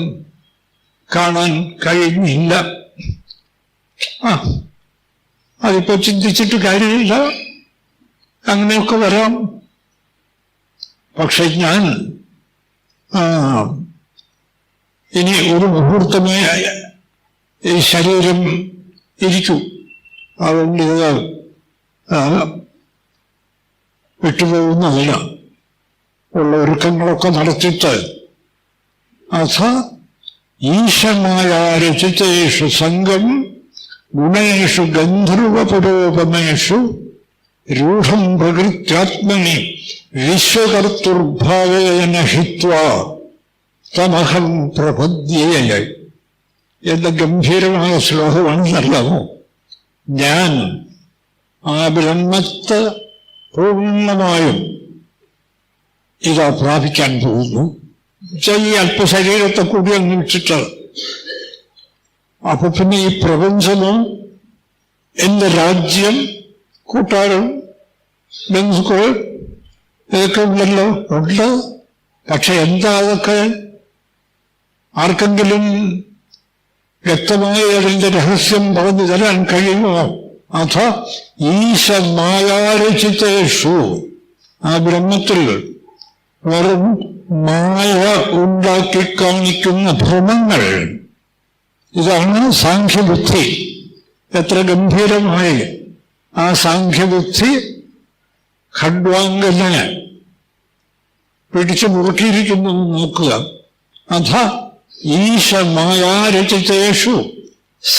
കാണാൻ കഴിഞ്ഞില്ല. അതിപ്പോ ചിന്തിച്ചിട്ട് കാര്യമില്ല, അങ്ങനെയൊക്കെ വരാം. പക്ഷെ ഞാൻ ഇനി ഒരു മുഹൂർത്തമേ ഈ ശരീരം ഇരിക്കൂ, അതുകൊണ്ട് ഇത് വിട്ടുപോകുന്നതല്ല. ഉള്ള ഒരുക്കങ്ങളൊക്കെ നടത്തിയിട്ട് അഥ ഈശമായ രചിതേഷു സംഘം ഗുണേഷു ഗന്ധർവപുരോപമേഷു രൂഢം പ്രകൃത്യാത്മനി വിശ്വകർത്തുർഭാവേന ഹിത്വാ തമഹം പ്രപദ്യേ. എന്ന ഗംഭീരമായ ശ്ലോകമാണെന്നല്ലാമോ? ഞാൻ ആ ബ്രഹ്മത്തെ പൂർണ്ണമായും ഇതാ പ്രാപിക്കാൻ പോകുന്നു. ഈ അല്പശരീരത്തെ കൂടി അങ്ങ് വിട്ടിട്ട് അപ്പൊ പിന്നെ ഈ പ്രപഞ്ചമോ, എന്റെ രാജ്യം, കൂട്ടാരം, ബന്ധുക്കൾ ഇതൊക്കെ ഉണ്ടല്ലോ, ഉണ്ട്. പക്ഷെ എന്താ അതൊക്കെ? ആർക്കെങ്കിലും വ്യക്തമായി അതിന്റെ രഹസ്യം പറഞ്ഞു തരാൻ കഴിയുമോ? അഥ ഈശമായാരചിതേഷു, ആ ബ്രഹ്മത്തിൽ വെറും മായ ഉണ്ടാക്കി കാണിക്കുന്ന ഭ്രമങ്ങൾ. ഇതാണ് സാഖ്യബുദ്ധി. എത്ര ഗംഭീരമായി ആ സാഖ്യബുദ്ധി ഖഡ്വാങ്കനെ പിടിച്ചു മുറുക്കിയിരിക്കുന്നു നോക്കുക. അഥ ഈശമായാരചിതേഷു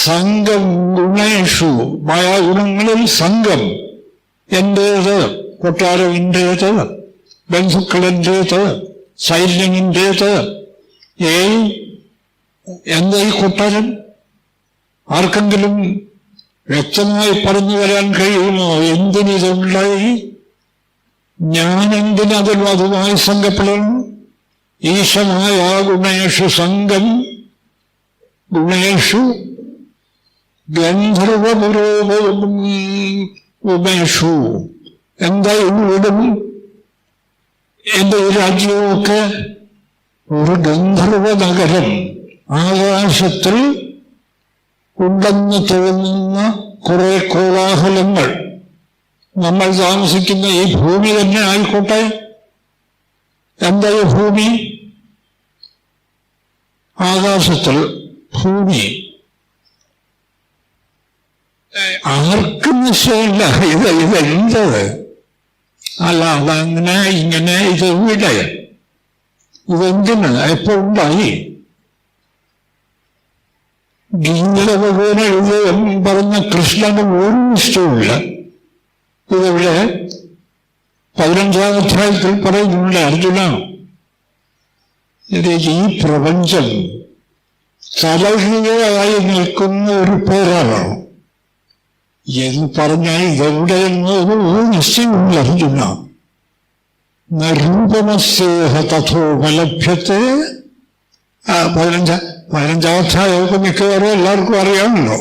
സംഘം ഗുണേഷു, മായാഗുണങ്ങളിൽ സംഘം. എന്റേത് കൊട്ടാരം, എന്റേത് ബന്ധുക്കളെന്റേത്, സൈന്യമിന്റേത്. എന്താ ഈ കൊട്ടാരം? ആർക്കെങ്കിലും വ്യക്തമായി പറഞ്ഞു തരാൻ കഴിയുമോ? എന്തിനിതുണ്ടായി? ഞാനെന്തിനതിൽ അതുമായി സംഘപ്പെടണം? ഈശമായ ഗുണേഷു സംഘം ഗുണേഷു ഗന്ധർവപുരോപമേഷു. എന്താ ഇവിടും എന്റെ ഈ രാജ്യവുമൊക്കെ ഒരു ഗന്ധർവ നഗരം, ആകാശത്തിൽ ഉണ്ടെന്ന് തോന്നുന്ന കുറെ കോലാഹലങ്ങൾ. നമ്മൾ താമസിക്കുന്ന ഈ ഭൂമി തന്നെ ആയിക്കോട്ടെ. എന്താ ഈ ഭൂമി? ആകാശത്തിൽ ഭൂമി. ആർക്കും നിശ്ചയമില്ല ഇതെന്തത്, അല്ല അതങ്ങനെ ഇങ്ങനെ ഇതെവിടെ, ഇതെന്തിന്, എപ്പോ ഉണ്ടായി? ഗീതഭഗവാൻ എഴുതി പറഞ്ഞ കൃഷ്ണന് ഒരു ഇഷ്ടവുമില്ല. ഇതെവിടെ 15-ാം അധ്യായത്തിൽ പറയുന്നുണ്ട്, അർജുന ഈ പ്രപഞ്ചം തലകീഴായി നിൽക്കുന്ന ഒരു പേരാണോ എന്ന് പറഞ്ഞാൽ ഇതെവിടെയെന്ന് ഒരു നിശ്ചയമില്ല അർജുന. നരൂപമസ്യേഹ തഥോപലഭ്യത്തെ. 15-ാം അധ്യായമൊക്കെ മിക്കവാറും എല്ലാവർക്കും അറിയാമല്ലോ.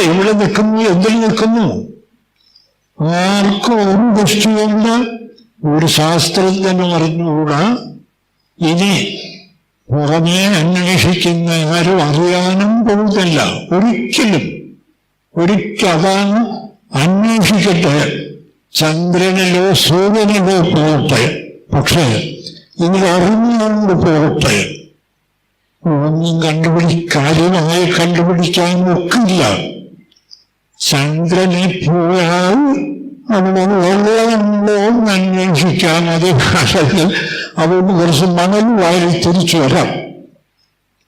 എവിടെ നിൽക്കുന്നു, എന്തിൽ നിൽക്കുന്നു? ആർക്കും ഒരു ദൃഷ്ടിയുമില്ല, ഒരു ശാസ്ത്രജ്ഞനും അറിഞ്ഞുകൂടാ. ഇനി പുറമേ അന്വേഷിക്കുന്ന ആരും അറിയാനും പോകുന്നില്ല ഒരിക്കലും. അതാണ് അന്വേഷിക്കട്ടെ, ചന്ദ്രനിലോ സൂര്യനിലോ പോകട്ടെ, പക്ഷേ ഇതിൽ അറിഞ്ഞുകൊണ്ട് പോകട്ടെ. ഒന്നും കാര്യമായി കണ്ടുപിടിക്കാൻ ഒക്കില്ല. ചന്ദ്രനെ പോയാൽ അവിടെ വെള്ളമുണ്ടോ എന്ന് അന്വേഷിക്കാൻ അതുകൊണ്ട് കുറച്ച് മണൽ വാരി തിരിച്ചു വരാം.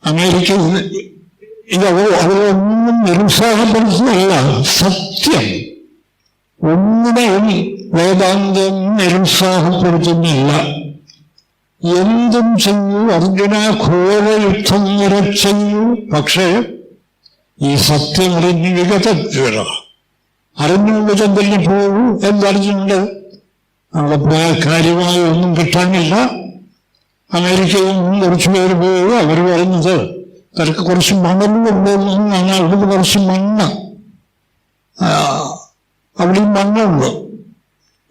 അമേരിക്ക അവരൊന്നും നിരുത്സാഹപ്പെടുത്തുന്നതല്ല, സത്യം. ഒന്നിനെയും വേദാന്തം നിരുത്സാഹപ്പെടുത്തുന്നില്ല. എന്തും ചെയ്യൂ അർജുന, ഘോര യുദ്ധം വരെ ചെയ്യൂ, പക്ഷേ ഈ സത്യം അറിഞ്ഞ് വിഗതജ്വര അറിഞ്ഞുകൊണ്ട് ചന്ദ്രന് പോകൂ എന്നറിഞ്ഞുണ്ട്. അവിടെ പോയ കാര്യമായി ഒന്നും കിട്ടാനില്ല. അമേരിക്കയിൽ നിന്നും കുറച്ചു പേര് പോയി, അവർ പറയുന്നത് അവർക്ക് കുറച്ച് മണലുണ്ടെന്നാണ്. അവിടുന്ന് കുറച്ച് മണ്ണ്, അവിടെയും മണ്ണുണ്ട്.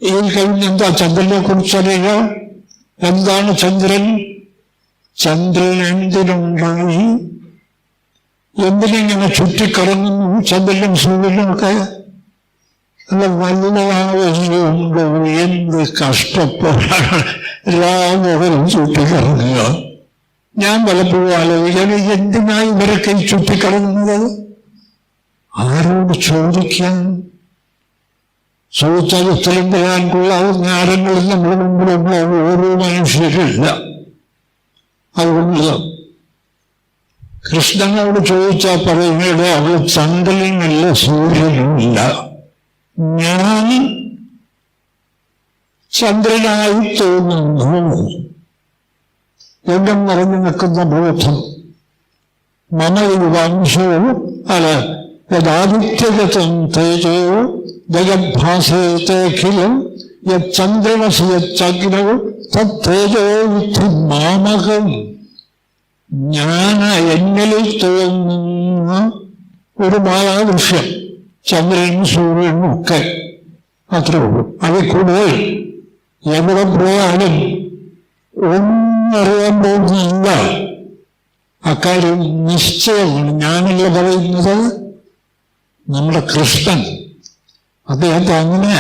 ഈ കഴിഞ്ഞ് എന്താ ചന്ദ്രനെ കുറിച്ചറിയുക? എന്താണ് ചന്ദ്രൻ? ചന്ദ്രൻ എന്തിനുണ്ടായി, എന്തിനിങ്ങനെ ചുറ്റിക്കറങ്ങുന്നു ചന്ദ്രനും സൂര്യനും ഒക്കെ? അല്ല വല്ലതാവുന്നുണ്ടോ? എന്ത് കഷ്ടപ്പാടാണ് രാമകനും ചുറ്റിക്കറങ്ങുക. ഞാൻ പലപ്പോഴും ആലോചിക്കാൻ, എന്തിനായി ഇവരൊക്കെ ചുറ്റിക്കറങ്ങുന്നത്? ആരോട് ചോദിക്കാൻ? ചോദിച്ചാൽ ഉത്തരം പറയാൻ കൊള്ളാവുന്ന ആരെങ്കിലും നമ്മുടെ മുമ്പിലുള്ള ഓരോ മനുഷ്യരില്ല. അതുകൊണ്ട് കൃഷ്ണനോട് ചോദിച്ചാൽ പറയുന്നത് അവൾ ചന്ദ്രനില്ല, സൂര്യനുമില്ല, ഞാൻ ചന്ദ്രനായി തോന്നുന്നു എന്നും പറഞ്ഞു നിൽക്കുന്ന ബോധം. മനോവാംശവും അല്ല യഥാദിത്യഗതം തേജോ ജഗദ്ഭാസേതേഖിലം യന്ദ്രമസി യഗ്നവും തേജോ വിദ്ധി മാമകം. ഞാൻ എന്നിൽ തോന്നുന്ന ഒരു മായാദൃശ്യം, ചന്ദ്രനും സൂര്യനും ഒക്കെ, അത്രേ ഉള്ളൂ. അതിൽ കൂടുതൽ എവിടെ പോയാലും ഒന്നറിയാൻ പോകുന്നില്ല. അക്കാര്യം നിശ്ചയമാണ്. ഞാനല്ല പറയുന്നത്, നമ്മുടെ കൃഷ്ണൻ അദ്ദേഹത്തെ അങ്ങനെ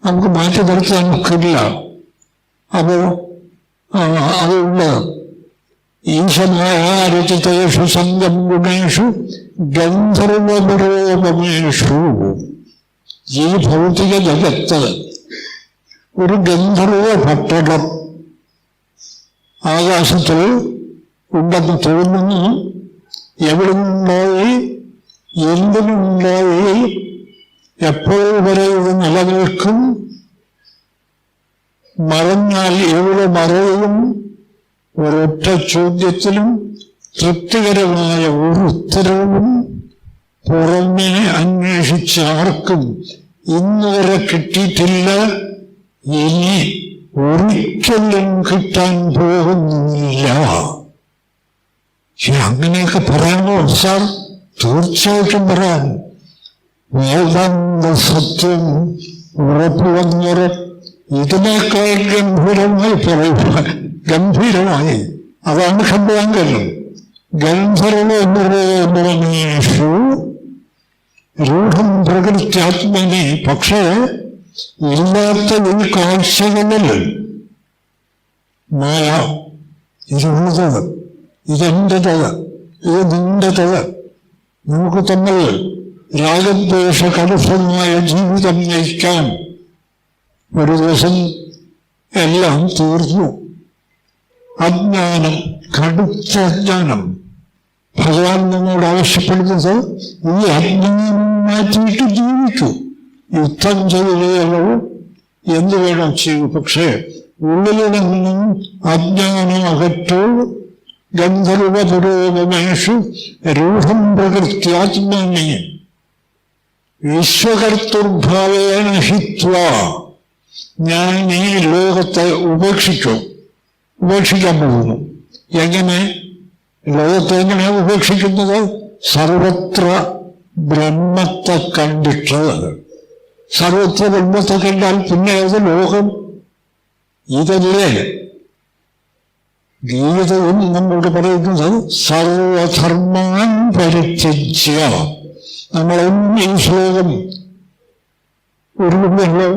നമുക്ക് മാറ്റി നിർത്താൻ ഒക്കില്ല. അപ്പോൾ അതുകൊണ്ട് ഈശനാരചിതേഷു സംഗം ഗുണേഷു ഗന്ധർവപുരോപമേഷു. ഈ ഭൗതിക ജഗത്ത് ഒരു ഗന്ധർവ പട്ടണം ആകാശത്തിൽ ഉണ്ടെന്ന് തോന്നുന്നു. എവിടെ നിന്നുണ്ടായി, എന്തിനുണ്ടായി, എപ്പോൾ വരെ ഇത് നിലനിൽക്കും, മറഞ്ഞാൽ എവിടെ മറയും? ഒരൊറ്റ ചോദ്യത്തിലും തൃപ്തികരമായ ഒരു ഉത്തരവും പുറമെ അന്വേഷിച്ച ആർക്കും ഇന്നുവരെ കിട്ടിയിട്ടില്ല, ഇനി ഒരിക്കലും കിട്ടാൻ പോകുന്നില്ല. അങ്ങനെയൊക്കെ പറയാമോ സാർ? തീർച്ചയായിട്ടും പറയാം. വേദാന്ത സത്യം ഉറപ്പു വന്നവർ ഇതിനേക്കാൾ ഗംഭീരമായി പറയുക, ഗംഭീരമായി. അതാണ് ഖണ്ഡാങ്കരം. ഗന്ധർവോപമേഷു രൂഢം പ്രകൃത്യാത്മനി. പക്ഷേ ഇല്ലാത്ത ഈ കാഴ്ചകളിൽ മായ, ഇതുള്ളത്, ഇതെന്റേത്, ഇത് നീണ്ടത്. നമുക്ക് തമ്മിൽ രാഗദ്വേഷ കലുഷമായ ജീവിതം നയിക്കാൻ ഒരു ദിവസം എല്ലാം തീർന്നു. അജ്ഞാനം, കടുത്ത അജ്ഞാനം. ഭഗവാൻ നമ്മോട് ആവശ്യപ്പെടുന്നത് ഈ അജ്ഞാനം മാറ്റിയിട്ട് ജീവിക്കൂ. യുദ്ധം ചെയ്തോ എന്ത് വേണം ചെയ്യൂ, പക്ഷേ ഉള്ളിലൂടെ നിന്നും അജ്ഞാനം അകറ്റൂ. ഗന്ധർവ പുരോഗമേഷു രൂഢം പ്രകൃത്യാത്മനെ വിശ്വകർത്തൃഭാവേന ഹിത്വാ. ഞാൻ ഈ ലോകത്തെ ഉപേക്ഷിക്കാൻ പോകുന്നു. എങ്ങനെ? ലോകത്തെ എങ്ങനെയാണ് ഉപേക്ഷിക്കുന്നത്? സർവത്ര ബ്രഹ്മത്തെ കണ്ടിട്ട്. സർവത്ര ബ്രഹ്മത്തെ കണ്ടാൽ പിന്നെ ഏത് ലോകം? ഇതല്ലേ ഗീതയും നമ്മോട് പറയുന്നത്? സർവധർമാൻ പരിത്യജ്യ. നമ്മളൊന്നും ഈ ശ്ലോകം ഉരുളുമല്ലോ.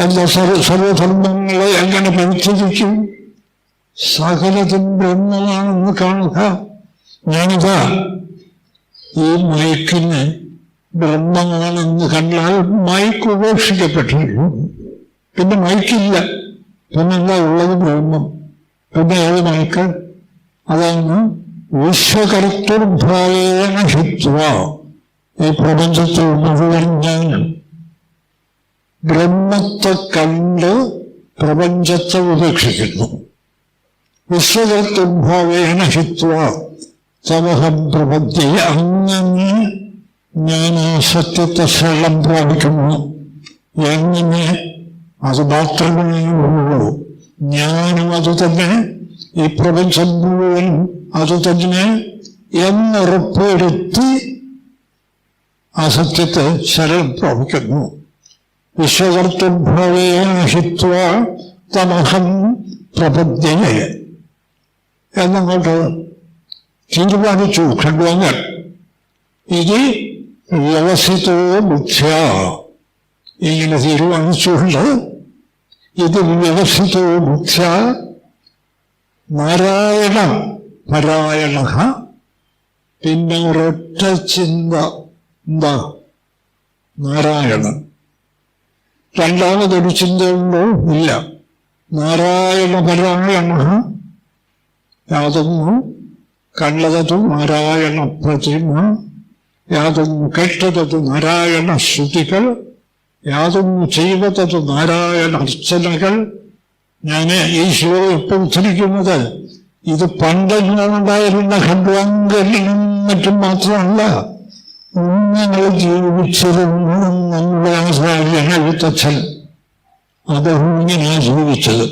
എന്താ സർവധർമ്മങ്ങളെ എങ്ങനെ പരിത്യജിക്കും? സകലതും ബ്രഹ്മമാണെന്ന് കാണുക. ഞാനിതാ ഈ മയക്കിന് ബ്രഹ്മമാണെന്ന് കണ്ടാൽ മയക്ക് ഉപേക്ഷിക്കപ്പെട്ടിരിക്കും. പിന്നെ മയക്കില്ല. പിന്നെന്താ ഉള്ളത്? ബ്രഹ്മം. പിന്നെ ഏത് മയക്ക്? അതാണ് വിശ്വകർത്തൃഭാവേന ഹിത്വ. ഈ പ്രപഞ്ചത്തിൽ മുഴുവൻ ഞാൻ ബ്രഹ്മത്തെ കണ്ട് പ്രപഞ്ചത്തെ ഉപേക്ഷിക്കുന്നു. വിശ്വകർത്തൃഭാവേന ഹിത്വ തമഹം പ്രപദ്ധ്യേ. അങ്ങനെ ഞാൻ ആ സത്യത്തെ ശരണം പ്രാപിക്കുന്നു. എങ്ങനെ? അത് മാത്രമേ ഉള്ളൂ. ഞാനും അത് തന്നെ, ഈ പ്രപഞ്ചം മുഴുവൻ അത് തന്നെ എന്നുറപ്പുവരുത്തി ആ സത്യത്തെ ശരണം പ്രാപിക്കുന്നു. വിശ്വകർത്തൃഭാവേന ഹിത്വ തമഹം പ്രപദ്ധ്യേ എന്നങ്ങോട്ട് തീരുമാനിച്ചു ഖണ്ഡ്വാങ്ങൾ. ഇത് വ്യവസിതോ ബുദ്ധ്യ. ഇങ്ങനെ തീരുമാനിച്ചുകൊണ്ട് ഇത് വ്യവസിതോ ബുദ്ധ്യ നാരായണ പരായണ. പിന്നെ ഒരൊറ്റ ചിന്ത. എന്താ? നാരായണൻ. രണ്ടാമതൊരു ചിന്തയുണ്ടോ? ഇല്ല. നാരായണ പരായണ. യാതൊന്നു കണ്ടതു നാരായണ പ്രതിമ, യാതൊന്നു കേട്ടതു നാരായണ ശ്രുതികൾ, യാതൊന്നു ചെയ്തതു നാരായണ അർച്ചനകൾ. ഞാൻ ഈ ശ്ലോകം ഇപ്പോൾ ഉദ്ധരിക്കുന്നത് ഇത് പണ്ടുണ്ടായിരുന്ന ഖണ്ഡ്വാങ്കനും മറ്റും മാത്രമല്ല, ഞങ്ങൾ ജീവിച്ചിരുന്ന നമ്മുടെ ആചാര്യൻ എഴുത്തച്ഛൻ അദ്ദേഹം ഇങ്ങനെയാണ് ജീവിച്ചത്.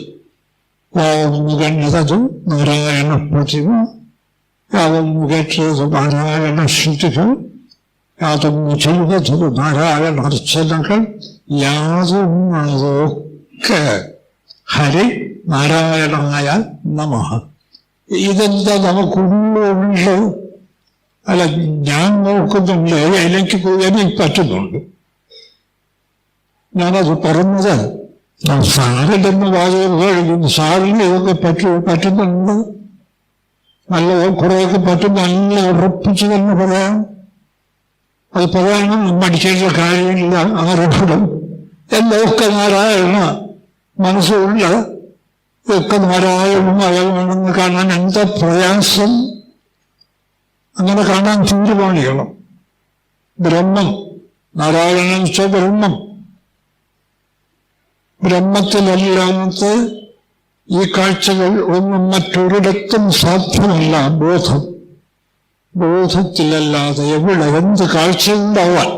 യാതൊന്നു കണ്ടതു നാരായണ പ്രതിമ, യാതൊന്നു കേട്ടത് നാരായണ ശ്രുതികൾ, യാതൊന്നു ചെയ്തത് നാരായണ അർച്ചനകൾ, യാതൊന്നതൊക്കെ ഹരി നാരായണായ നമഃ. ഇതെന്താ നമുക്കുള്ളുണ്ട്? അല്ല, ഞാൻ നോക്കുന്നുണ്ട്, എനിക്ക് പറ്റുന്നുണ്ട്. ഞാനത് പറഞ്ഞത് സാറിലെന്ന് വാചകം സാറിന് ഇതൊക്കെ പറ്റുന്നുണ്ട്. നല്ല കുറേയൊക്കെ പറ്റും. നല്ല ഉറപ്പിച്ചു തന്നെ പറയാം. അത് പറയാനും മടിക്കേണ്ട കാര്യമില്ല. ആരോടും എല്ലൊക്കെ നാരായണ മനസ്സുള്ള ഒക്കെ നാരായണമാണെന്ന് കാണാൻ എന്താ പ്രയാസം? അങ്ങനെ കാണാൻ തീരുമാനിക്കണം. ബ്രഹ്മം, നാരായണൻ വെച്ച ബ്രഹ്മം. ബ്രഹ്മത്തിലല്ലാത്ത ഈ കാഴ്ചകൾ ഒന്നും മറ്റൊരിടത്തും സാധ്യമല്ല. ബോധത്തിലല്ലാതെ എവിടെ എന്ത് കാഴ്ചയുണ്ടാവാൻ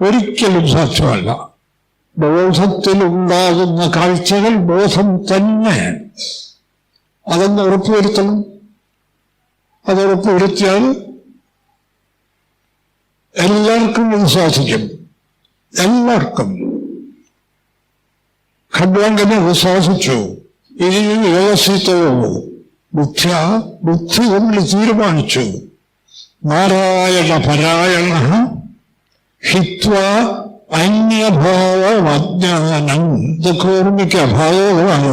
ഒരിക്കലും സാധ്യമല്ല. ബോധത്തിലുണ്ടാകുന്ന കാഴ്ചകൾ ബോധം തന്നെ. അതൊന്ന് ഉറപ്പുവരുത്തണം. അതുറപ്പുവരുത്തിയാൽ എല്ലാവർക്കും ഇത് സാധിക്കും. എല്ലാവർക്കും. ഖണ്ഡ്വാങ്കന് അത് സാധിച്ചു. ഇതിന് വ്യവസ്ഥിതയോ ബുദ്ധി കൊണ്ട് തീരുമാനിച്ചു. നാരായണ പരായണ ഹിത്വ അന്യഭാവമജ്ഞാനം. ഇതൊക്കെ ഓർമ്മിക്കുക. ഭാവമാണ്.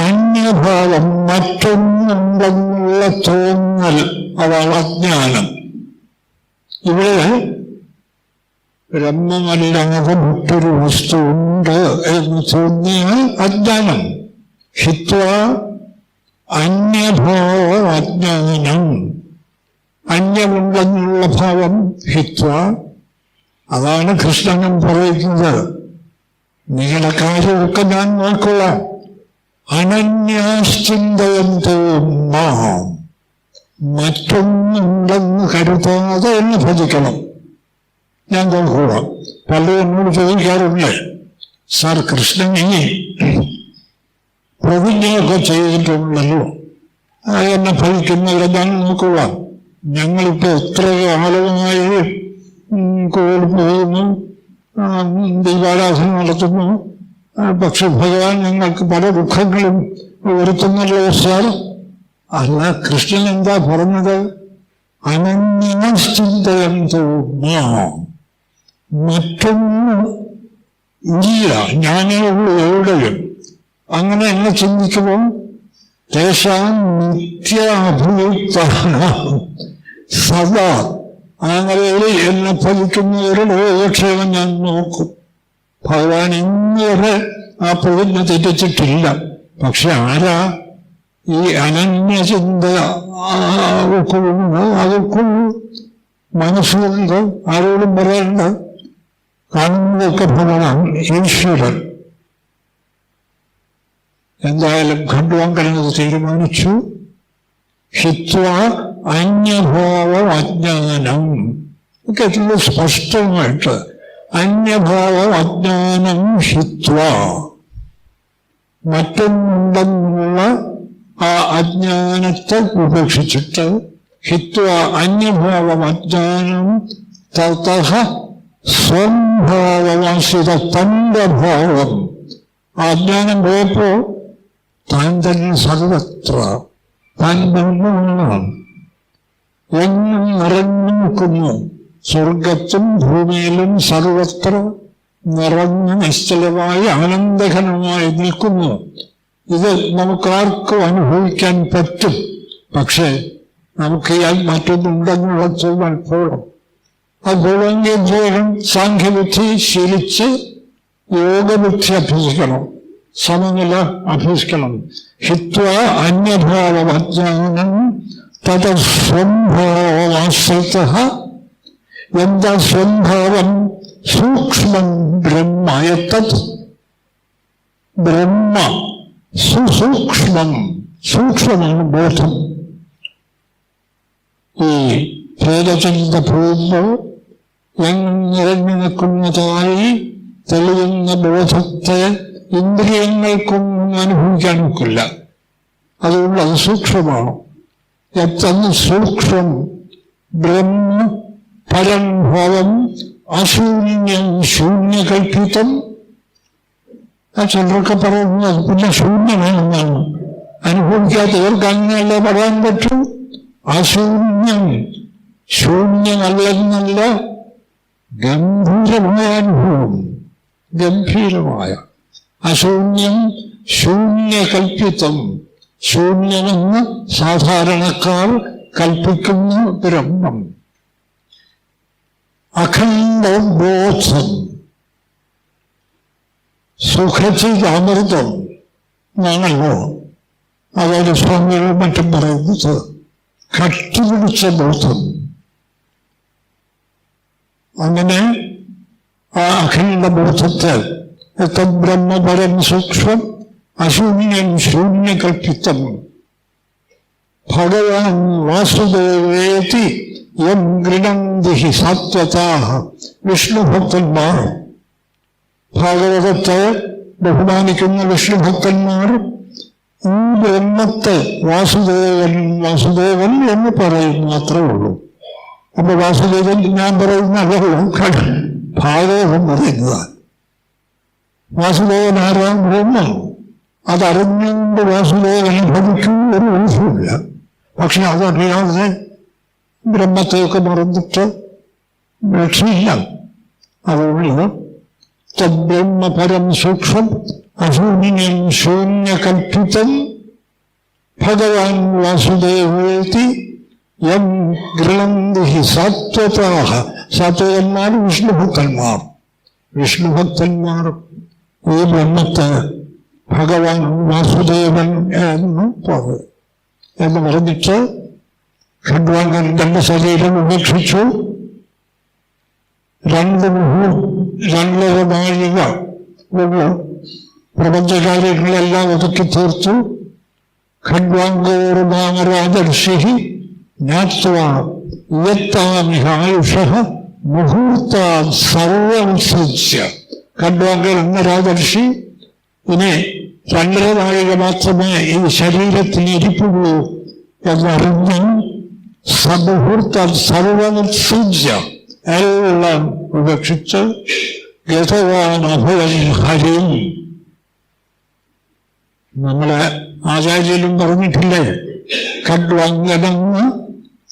അന്യഭാവം, മറ്റൊന്നുണ്ടെന്ന് എന്നുള്ള തോന്നൽ, അതാണ് അജ്ഞാനം. ഇവിടെ ബ്രഹ്മമല്ലാതെ മറ്റൊരു വസ്തു ഉണ്ട് എന്ന് തോന്നിയാൽ അജ്ഞാനം. ഹിത്വ അന്യഭാവ അജ്ഞാനം. അന്യമുണ്ടെന്നുള്ള ഭാവം ഹിത്വ. അതാണ് കൃഷ്ണനും പറയുന്നത്, നിങ്ങളുടെ കാര്യമൊക്കെ ഞാൻ നോക്കൊള്ളാം. അനന്യാശ്ചിന്തയന്തോ മാം. മറ്റൊന്നുണ്ടെന്ന് കരുതാതെ എന്നെ ഭജിക്കണം, ഞാൻ നോക്കുക. പലരും എന്നോട് ചോദിക്കാറുണ്ട്, സാർ കൃഷ്ണൻ ഇനി പ്രതിജ്ഞയൊക്കെ ചെയ്തിട്ടുണ്ടല്ലോ, എന്നെ ഭജിക്കുന്നവരെ ഞാൻ നോക്കുക. ഞങ്ങളിപ്പോൾ എത്ര കാലമായി കോവിഡ് പോകുന്നു, ദീപാരാധന നടത്തുന്നു, പക്ഷെ ഭഗവാൻ ഞങ്ങൾക്ക് പല ദുഃഖങ്ങളും വരുത്തുന്നല്ലോ സാർ. അല്ല, കൃഷ്ണൻ എന്താ പറഞ്ഞത്? അനന്യചിന്തയന്തോ മാം. മറ്റൊന്നും ഇല്ല, ഞാനേ ഉള്ളൂ എവിടെയും. അങ്ങനെ എന്നെ ചിന്തിക്കുമ്പോൾ തേഷാം നിത്യാഭിയുക്താനാം സദാ, അങ്ങനെ എന്നെ ഫലിക്കുന്നവരുടെ യോഗക്ഷേമം ഞാൻ നോക്കും. ഭഗവാൻ ഇന്നുവരെ ആ പ്രതിജ്ഞ തെറ്റിച്ചിട്ടില്ല. പക്ഷെ ആരാ ഈ അനന്യചിന്ത അതൊക്കെ മനസ്സുകൊണ്ട് ആരോടും പറയണ്ട, കാണുന്നതൊക്കെ ഭഗവാൻ ഈശ്വരൻ. എന്തായാലും ഖണ്ഡുവാങ്കരനത് തീരുമാനിച്ചു. ഹിത്വ അന്യഭാവ അജ്ഞാനം. ഒക്കെ എത്ര സ്പഷ്ടമായിട്ട് അന്യഭാവ അജ്ഞാനം ഹിത്വ, മറ്റൊന്നുണ്ടെന്നുള്ള ആ അജ്ഞാനത്തെ ഉപേക്ഷിച്ചിട്ട്, ഹിത്വ അന്യഭാവം അജ്ഞാനം തതഃ സ്വംഭാവവാസിത തന്റെ ഭാവം. ആ അജ്ഞാനം പോയപ്പോ താൻ തന്നെ സർവത്ര, താൻ ബ്രഹ്മമാണ്, എങ്ങും നിറഞ്ഞു നിൽക്കുന്നു. സ്വർഗത്തും ഭൂമിയിലും സർവത്ര നിറഞ്ഞു നിശ്ചലമായി ആനന്ദഘനമായി നിൽക്കുന്നു. ഇത് നമുക്കാർക്കും അനുഭവിക്കാൻ പറ്റും. പക്ഷേ നമുക്ക് ഈ മറ്റൊന്നുണ്ടെന്നുള്ള തോന്നൽ പോകണം. അതുപോലെങ്കിൽ പോലും സാഖ്യബുദ്ധി ശീലിച്ച് യോഗബുദ്ധി അഭ്യസിക്കണം, സമനില അഭ്യസിക്കണം. ഹിത്വ അന്യഭാവം അജ്ഞാനം തതസ്വംഭാവമാശ്രിതഃ. എന്താ സ്വംഭാവം? സൂക്ഷ്മം ബ്രഹ്മ. എത്തത് ബ്രഹ്മ സുസൂക്ഷ്മം. സൂക്ഷ്മമാണ് ബോധം. ഈ ഭേദചിന്ത പോകുമ്പോൾ നിറഞ്ഞു നിൽക്കുന്നതായി തെളിയുന്ന ബോധത്തെ ഇന്ദ്രിയങ്ങൾക്കൊന്നും അനുഭവിക്കാൻ ഒക്കില്ല. അതുകൊണ്ട് അത് സൂക്ഷ്മമാണ്. എത്തന്ന് സൂക്ഷ്മം ബ്രഹ്മ പരം ഭാവം അശൂന്യം ശൂന്യകൽപ്പിതം. ചിലരൊക്കെ പറയുന്നത് പിന്നെ ശൂന്യമാണെന്നാണ്. അനുഭവിക്കാത്തവർക്ക് അങ്ങനെയല്ലേ പറയാൻ പറ്റൂ. അശൂന്യം, ശൂന്യമല്ലെന്നല്ല, ഗംഭീരമായ അനുഭവം, ഗംഭീരമായ. അശൂന്യം ശൂന്യകൽപ്പിതം. ശൂന്യമെന്ന് സാധാരണക്കാർ കൽപ്പിക്കുന്ന ബ്രഹ്മം. അഖണ്ഡബോധം, സുഖചിദാമൃതം എന്നാണല്ലോ അതായത് സ്വാമികളും മറ്റും പറയുന്നത്. കട്ടിപിടിച്ച ബോധം. അങ്ങനെ ആ അഖണ്ഡബോധത്തെ ബ്രഹ്മപരം സൂക്ഷ്മം അശൂന്യം ശൂന്യകൽപ്പിതം. ഭഗവാൻ വാസുദേവേതി യം ഗൃണന്തി സാത്വതാഃ. വിഷ്ണുഭക്തന്മാർ, ഭാഗവതത്തെ ബഹുമാനിക്കുന്ന വിഷ്ണുഭക്തന്മാർ ഈ ബ്രഹ്മത്തെ വാസുദേവൻ വാസുദേവൻ എന്ന് പറയുന്നു, അത്രേ ഉള്ളൂ. അപ്പൊ വാസുദേവൻ ഞാൻ പറയുന്ന അതല്ലോ, ഭാഗവതം പറയുന്നതാണ്. വാസുദേവൻ ആരാ? ബ്രഹ്മം. അതറിഞ്ഞുകൊണ്ട് വാസുദേവനെ ഭജിക്കും, ഒരു ദോഷമില്ല. പക്ഷെ അതറിയാതെ ബ്രഹ്മത്തെയൊക്കെ മറന്നിട്ട് രക്ഷയില്ല. അതുകൊണ്ട് തദ്ബ്രഹ്മപരം സൂക്ഷ്മം അശൂന്യം ശൂന്യകൽപ്പിതം ഭഗവാൻ വാസുദേവേതി യം ഗൃണന്തി സാത്വതാഃ. സാത്വികന്മാർ വിഷ്ണുഭക്തന്മാർ. വിഷ്ണുഭക്തന്മാർ ഈ ബ്രഹ്മത്തെ ഭഗവാൻ വാസുദേവൻ എന്ന് പറഞ്ഞിട്ട് ഖഡ്വാംഗൻ തന്റെ ശരീരം ഉപേക്ഷിച്ചു. 2 നാഴിക പ്രപഞ്ചകാര്യങ്ങളെല്ലാം ഒതുക്കി തീർത്തു. ഖഡ്വാംഗോർമാമരാജർഷി ജ്ഞാത്വാമിഹായുഷ മുഹൂർത്താൻ സർവംസൃജ്യ. ഖഡ്വാംഗൻ എന്ന രാജർഷി ഇനി 2 നാഴിക മാത്രമേ ഈ ശരീരത്തിൽ ഇരിപ്പുള്ളൂ എന്നറിഞ്ഞ് സമുഹൂർത്താൻ സർവംസൃജ്യ എല്ലാം ഉപേക്ഷിച്ച് ഗതവാൻ അഭയം ഹരിം. നമ്മളെ ആചാര്യനും പറഞ്ഞിട്ടില്ലേ, ഖഡ്വാംഗനെന്ന്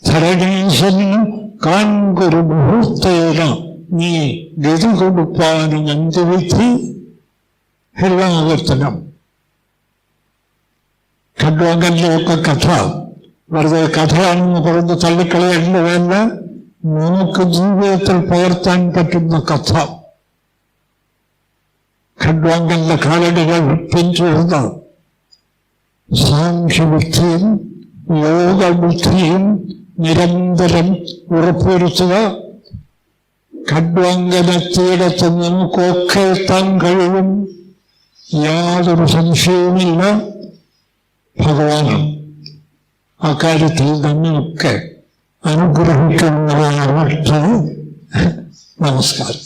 ധരണീശന് കാൺകുരു മുഹൂർത്തേന നീ ഗതി കൊടുപ്പാനും എന്തുവിധി ഹരിനാകീർത്തനം. ഖഡ്വാംഗന്റെ ഒക്കെ കഥ വെറുതെ കഥയാണെന്ന് പറഞ്ഞ് തള്ളിക്കളയേണ്ടതല്ല, നമുക്ക് ജീവിതത്തിൽ പകർത്താൻ പറ്റുന്ന കഥ. ഖഡ്വാംഗന്റെ കാലടികൾ പിന്തുടർന്ന് സാംഖ്യബുദ്ധിയും യോഗബുദ്ധിയും നിരന്തരം ഉറപ്പുവരുത്തുക. ഖഡ്വാംഗനെത്തിയിടത്ത് നമുക്കൊക്കെ എത്താൻ കഴിയും, യാതൊരു സംശയവുമില്ല. ഭഗവാനും അക്കാര്യത്തിൽ നമ്മയൊക്കെ അനുഗ്രഹിക്കുന്നതാണ്. നമസ്കാരം.